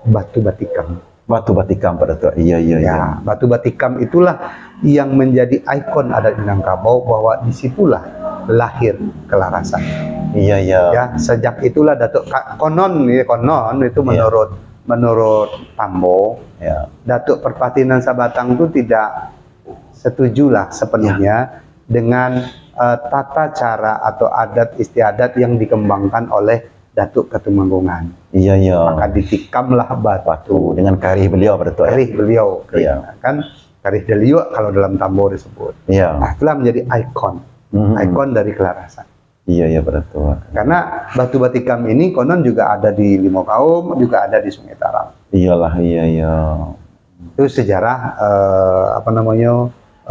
batu batikam. Batu batikam pada Tua. Iya. Ya, batu batikam itulah yang menjadi ikon adat Minangkabau bahwa disitulah lahir kelarasan. Iya. Ya, sejak itulah Datuk konon itu menurut Tambo, Ya. Datuk Perpatinan Sabatang itu tidak setujulah sepenuhnya dengan tata cara atau adat istiadat yang dikembangkan oleh Datuk Ketumanggungan. Iya. Maka ditikamlah batu Dengan karih beliau pada Tua. karih beliau. Iya. Kan karih deliuk kalau dalam Tambo disebut. Iya. Nah, itulah menjadi ikon dari kelarasan. Iya pada Tua. Karena batu batikam ini konon juga ada di Limo Kaum, juga ada di Sungai Tarap. Iyalah, iya. Itu sejarah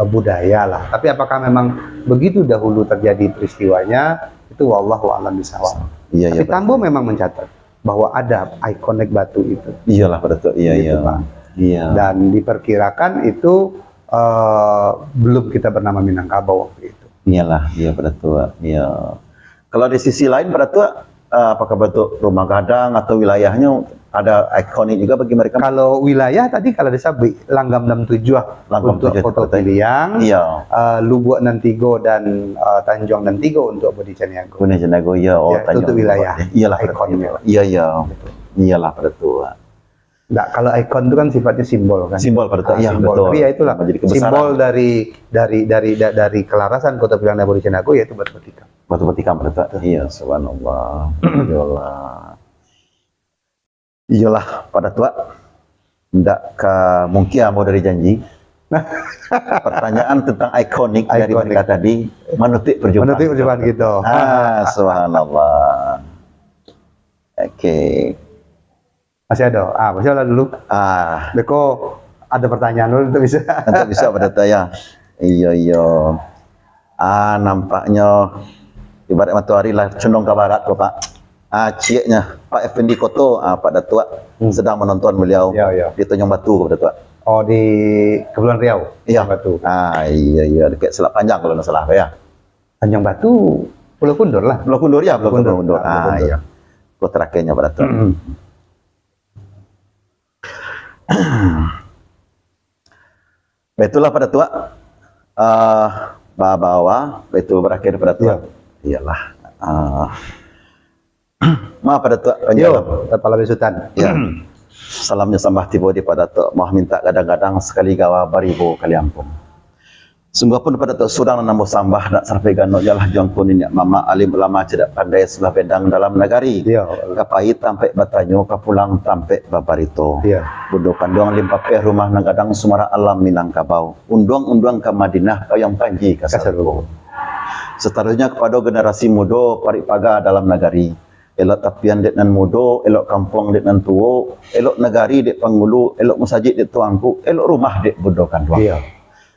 budaya lah. Tapi apakah memang begitu dahulu terjadi peristiwanya? Itu wallahu a'lam bishawab. Iya. Tapi Tambo memang mencatat bahwa ada ikonik batu itu. Iyalah pada Tua. Iya. Gitu, Pak. Iya. Dan diperkirakan itu belum kita bernama Minangkabau waktu itu. Iyalah, iya pada Tua. Iya. Kalau di sisi lain pada Tua, apakah bentuk rumah gadang atau wilayahnya ada ikonik juga bagi mereka? Kalau wilayah tadi kalau disebut Langgam 67 untuk Koto Piliang, iya. Lubuk Nantigo dan Tanjung Nantigo untuk Budi Ceniago. Budi Ceniago, iya. Ya, itu wilayah. Iyalah ikonnya. Iya. Iyalah pada Tua. Enggak, kalau ikon itu kan sifatnya simbol kan. Simbol pada Tua. Iya, simbol. betul. Tapi ya itulah Menjadi kebesaran. simbol dari kelarasan Koto Piliang dan Budi Ceniago yaitu batu batikam. Batu batikam pada Tua. Iya, subhanallah. Iyalah pada Tua. Ndak mungkin mau dari janji. Pertanyaan tentang ikonik dari mereka tadi menutup perjumpaan. Gitu. Subhanallah. Oke. Masih ada? Masih ada dulu. Beko ada pertanyaan dulu untuk bisa. Nanti bisa pada Tua ya. Iya. Nampaknya ibarat matahari lah condong ke barat kok Pak. Cieknya Pak Effendi Koto, Pak Datua sedang menonton beliau di Tanjung Batu Pak Datua. Oh, di Kepulauan Riau. Iya. Batu. Iya dekat Selat Panjang kalau nggak salah ya. Tanjung Batu, Pulau Kundur lah. Pulau Kundur ya, Pulau Kundur. Iya. Pulau terakhirnya Pak Datua. Betulah pada Tua. Bawa betul berakhir pada Tua. Iyalah. Maaf pada Tua Yo, Kepala Besutan. Ya. Salamnya sambah tiba di pada Tua. Mau minta kadang-kadang sekali gawa baribu kali ampun. Sungguh pun pada tu sudang nambah sambah nak sampai gano jalah jong pun ini mama alim ulama cedak pandai sebelah bedang dalam negari. Ya. Kapai tampe batanyo kapulang tampe babarito. Ya. Budo kanduang limpapeh rumah nagadang sumara alam Minangkabau. Unduang-unduang ke Madinah kayang panji kasargo. Seterusnya kepada generasi muda paripaga dalam negari. Elok tapian dek nan muda, elok kampung dek nan tuo, elok negari dek pangulu, elok masjid dek tuangku, elok rumah dek budo kanduang. Iya.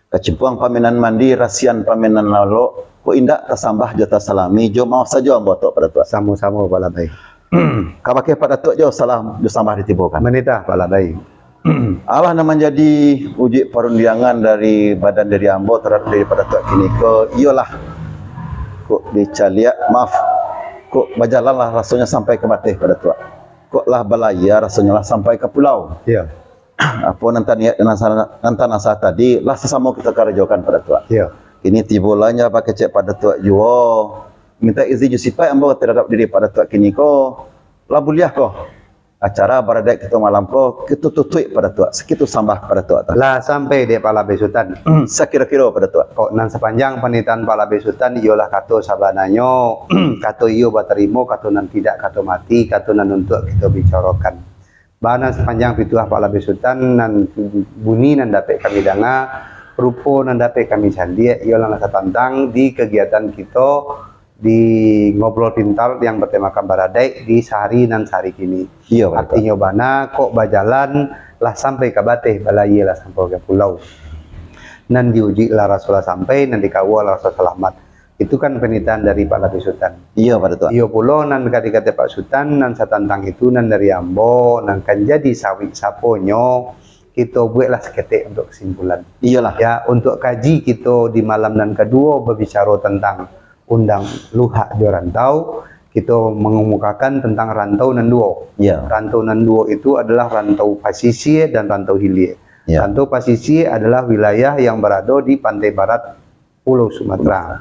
Kecimpuang paminan mandi, rasian paminan lalu, ko indak tasambah jota salami, jo mau saja botok pada tuak. Sama-sama Pak Labai. Kabake pada tuak jo salam, jo sambah ditibukan. Menitah Pak Labai. Allah nama menjadi uji perundangan dari badan dari Ambo terhadap daripada tuak kini ke iyalah kok dicalia maaf kok bajalanlah rasanya sampai ke Bateh pada tuak. Kok lah balaya rasanya lah sampai ke pulau. Iya. Apa nanti nasa tadi lah sesama kita kerjakan pada tuak. Iya. Kini tibulanya pakai cek pada tuak juo minta izin jusipai ambo terhadap diri pada tuak kini ko lah buliah ko acara baradai kita malam ko kita tutui pada tuak sekitu sambah pada tuak Lah sampai di Pak Labai Sultan. sekira-kira pada tuak Kok nan sepanjang penitan Pak Labai Sultan iyalah kato sabananyo kato iyo baterimo kato nan tidak kato mati kato nan untuk kita bicarakan. Bahana sepanjang pituah Pak Labai Sultan nan bunyi nan dapat kami danga rupo nan dapat kami candia iyalah nasa tantang di kegiatan kita di ngobrol pintar yang bertemakan baradai di sehari nan sehari kini. Iya, artinya bana kok bajalan lah sampai ke Bateh balai lah sampai ke pulau. Nan diuji lah Rasulullah sampai nan dikawal lah Rasul selamat. Itu kan penitan dari Pak Labai Sultan. iya pada tuak Iyo pulau nan kata Pak Sultan nan satantang itu nan dari Ambo nan kan jadi sawit saponyo kita buatlah seketik untuk kesimpulan. iyalah Ya untuk kaji kita di malam nan kedua berbicara tentang undang luhak di rantau, kita mengemukakan tentang rantau nan duo. iya Rantau nan duo itu adalah rantau pasisir dan rantau hilir. Ya. Rantau pasisir adalah wilayah yang berada di pantai barat Pulau Sumatera.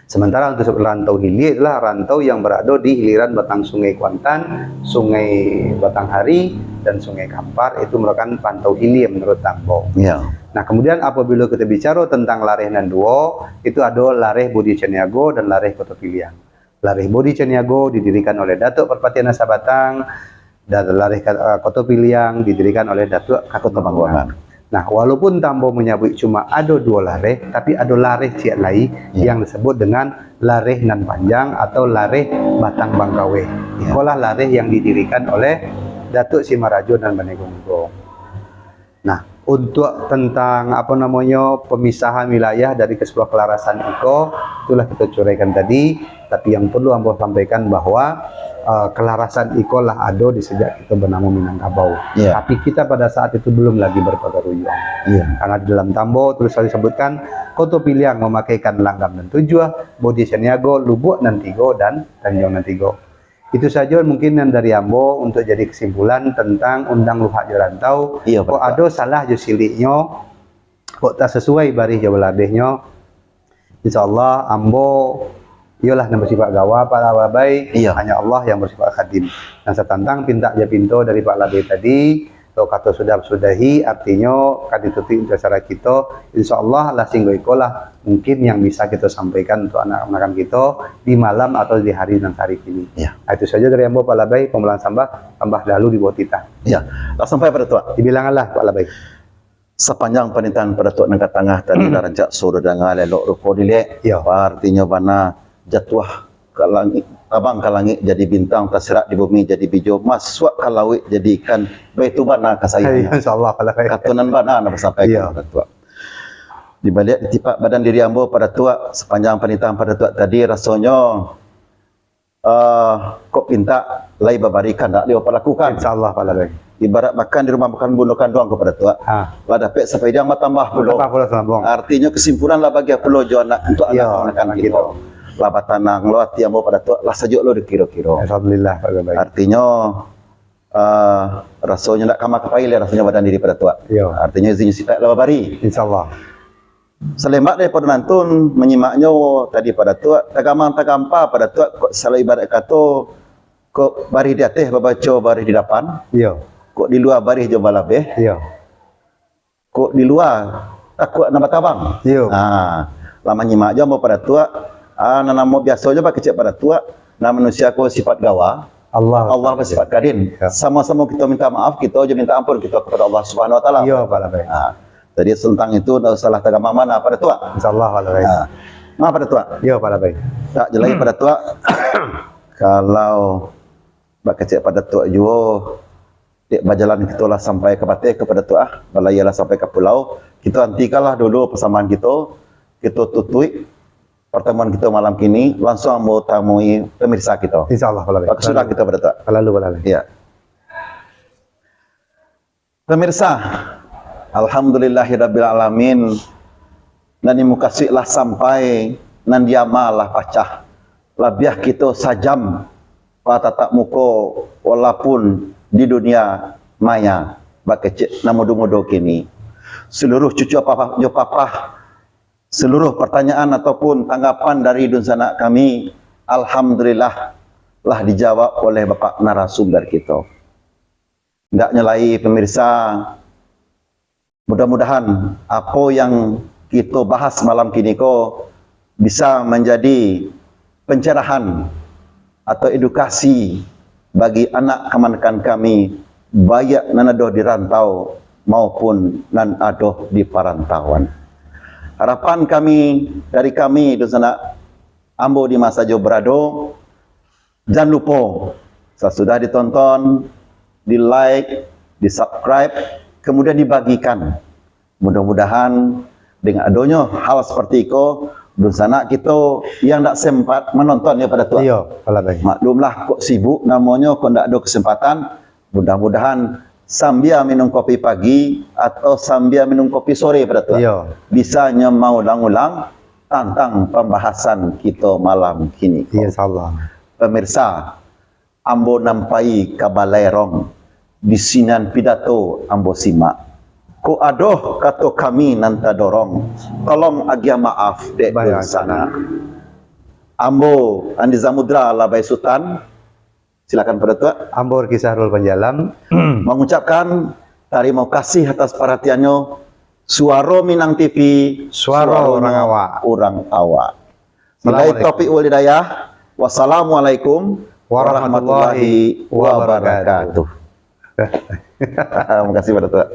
Sementara untuk rantau hilir adalah rantau yang berada di hiliran batang Sungai Kuantan, Sungai Batanghari, dan Sungai Kampar. Itu merupakan pantau hilir menurut Tambo. iya Nah kemudian apabila kita bicara tentang lareh nan duo, itu ada lareh Bodi Caniago dan lareh Kota Piliang. Lareh Bodi Caniago didirikan oleh Datuk Perpatian Nasa Batang, dan lareh Kota Piliang didirikan oleh Datuk Kota Bangkuangan. Nah walaupun Tambo menyebut cuma ada dua lareh, tapi ada lareh ciat lai yang disebut dengan lareh nan panjang atau lareh Batang Bangkawe. Itulah lareh yang didirikan oleh Datuk Simarajo dan Banegong. Nah, untuk tentang apa namanya pemisahan wilayah dari keseluruh kelarasan itulah kita curaikan tadi. Tapi yang perlu Ambo sampaikan bahwa kelarasan lah ada di sejak kita bernama Minangkabau. Yeah. Tapi kita pada saat itu belum lagi berpagaruyung. iya Karena di dalam Tambo terus saya sebutkan Kota Piliang memakaikan langgam dan tujuh, Bodi Caniago, Lubuk dan Tigo dan Tanjung dan Tigo. Itu saja mungkin yang dari Ambo untuk jadi kesimpulan tentang undang luhak jorantau. Iya, kok ada salah jo siliknya, kok tak sesuai baris jo labehnya. Insyaallah Ambo iyalah yang bersifat gawa Pak Labai, Iya. hanya Allah yang bersifat khadim. Dan saya tantang pinta aja pinto dari Pak Labai tadi. Kalau kata sudahi artinya kadi tuti untuk acara kita insyaallah lah singgo ikolah mungkin yang bisa kita sampaikan untuk anak-anak kita di malam atau di hari dan hari ini. iya Nah, itu saja dari Ambo Pak Labai, pemulaan sambah tambah dahulu di bawah tita. iya lah sampai pada tuak Dibilanganlah Pak Labai. sepanjang penitan pada tuak negara tengah tadi darajat suruh dengan lelok rupo dilek Iya. artinya bana jatuh ke langit abang ke langit jadi bintang terserak di bumi jadi bijo masuk ke laut jadi ikan baitu bana kasayang Insyaallah Pak Labai. katunan bana nak sampai Iya. pada tuak di balik tipak badan diri Ambo pada tuak sepanjang penitan pada tuak tadi rasanya kok pinta lai babarikan tak dia lakukan Insyaallah Pak Labai. ibarat makan di rumah makan bunukan doang kepada tuak lah dapat sampai dia tambah pulau Tambah pula sambung. artinya kesimpulan lah bagi pulau jo anak untuk Iya, anak-anak anak kita kita. lah batanang lo hati Ambo pada tuak lah sajuk lo dikira-kira Alhamdulillah Pak Labai. artinya rasanya nak kamar kepail rasanya badan diri pada tuak Iya. artinya izin sifat lah babari Insyaallah. selemak daripada nantun menyimaknya tadi pada tuak tagamang-tagampa pada tuak kok salah ibarat kata kok baris di atas baca baris di depan Iya. kok di luar baris jo balabeh Iya. kok di luar takut nama tabang. Yo. Lama nyimak je mau pada tua. Nama biasa je pak kecil pada tua. Nama manusia ko sifat gawa. Allah bersifat kadin. Ya. Sama-sama kita minta maaf, kita aja minta ampun kita kepada Allah Subhanahu Wa Taala. Iya, Pak Labai. Jadi tentang itu tidak salah tagama mana pada tua. Insyaallah, Pak Labai. Maaf pada tua. Iya, Pak Labai. Tak jelai pada tua. Kalau bak kecil pada tua juga dek berjalan kita lah sampai ke Bateh kepada tua, balayalah sampai ke pulau. Kita hentikanlah dulu persamaan kita tutui pertemuan kita malam kini, langsung mau tamui pemirsa kita. Insyaallah, Pak Labai. Sudah kita pada tua. Lalu, Pak Labai. Ya. Pemirsa, alhamdulillahirabbil alamin. Nani mukasihlah sampai nan diamalah pacah. Labiah kita sajam patatak muko walaupun di dunia maya bak kecil namudu-mudu kini. Seluruh cucu papa seluruh pertanyaan ataupun tanggapan dari dunsana kami alhamdulillah lah dijawab oleh Bapak narasumber kita. Tidak nyelai pemirsa, mudah-mudahan apa yang kita bahas malam kini ko bisa menjadi pencerahan atau edukasi bagi anak kemankan kami baik nan adoh di rantau maupun nan adoh di perantauan. Harapan kami dari kami dosana Ambo di masa jauh berado, jangan lupa sesudah ditonton, di like, di subscribe, kemudian dibagikan. Mudah-mudahan dengan adanya hal seperti itu, dosana kita yang tak sempat menonton ya pada tua. Iya, Pak Labai. Maklumlah kok sibuk namanya, kok tak ada kesempatan. Mudah-mudahan sambil minum kopi pagi atau sambil minum kopi sore pada tua. Iya. Bisa mau ulang-ulang tentang pembahasan kita malam kini. Iya, insyaallah. Pemirsa, Ambo nampai kabalerong di sinan pidato Ambo simak. Ko adoh kato kami nanta dorong, tolong agia maaf dek sana. Ambo Andi Zamudra Labai Sultan, silakan pada tua. Ambo Kisarul Panjalam mengucapkan terima kasih atas perhatiannya. Suara Minang TV, Suara Orang Awak. Orang Awak. Billahi taufiq wal hidayah. Wassalamualaikum warahmatullahi wabarakatuh. Terima kasih pada Tuhan.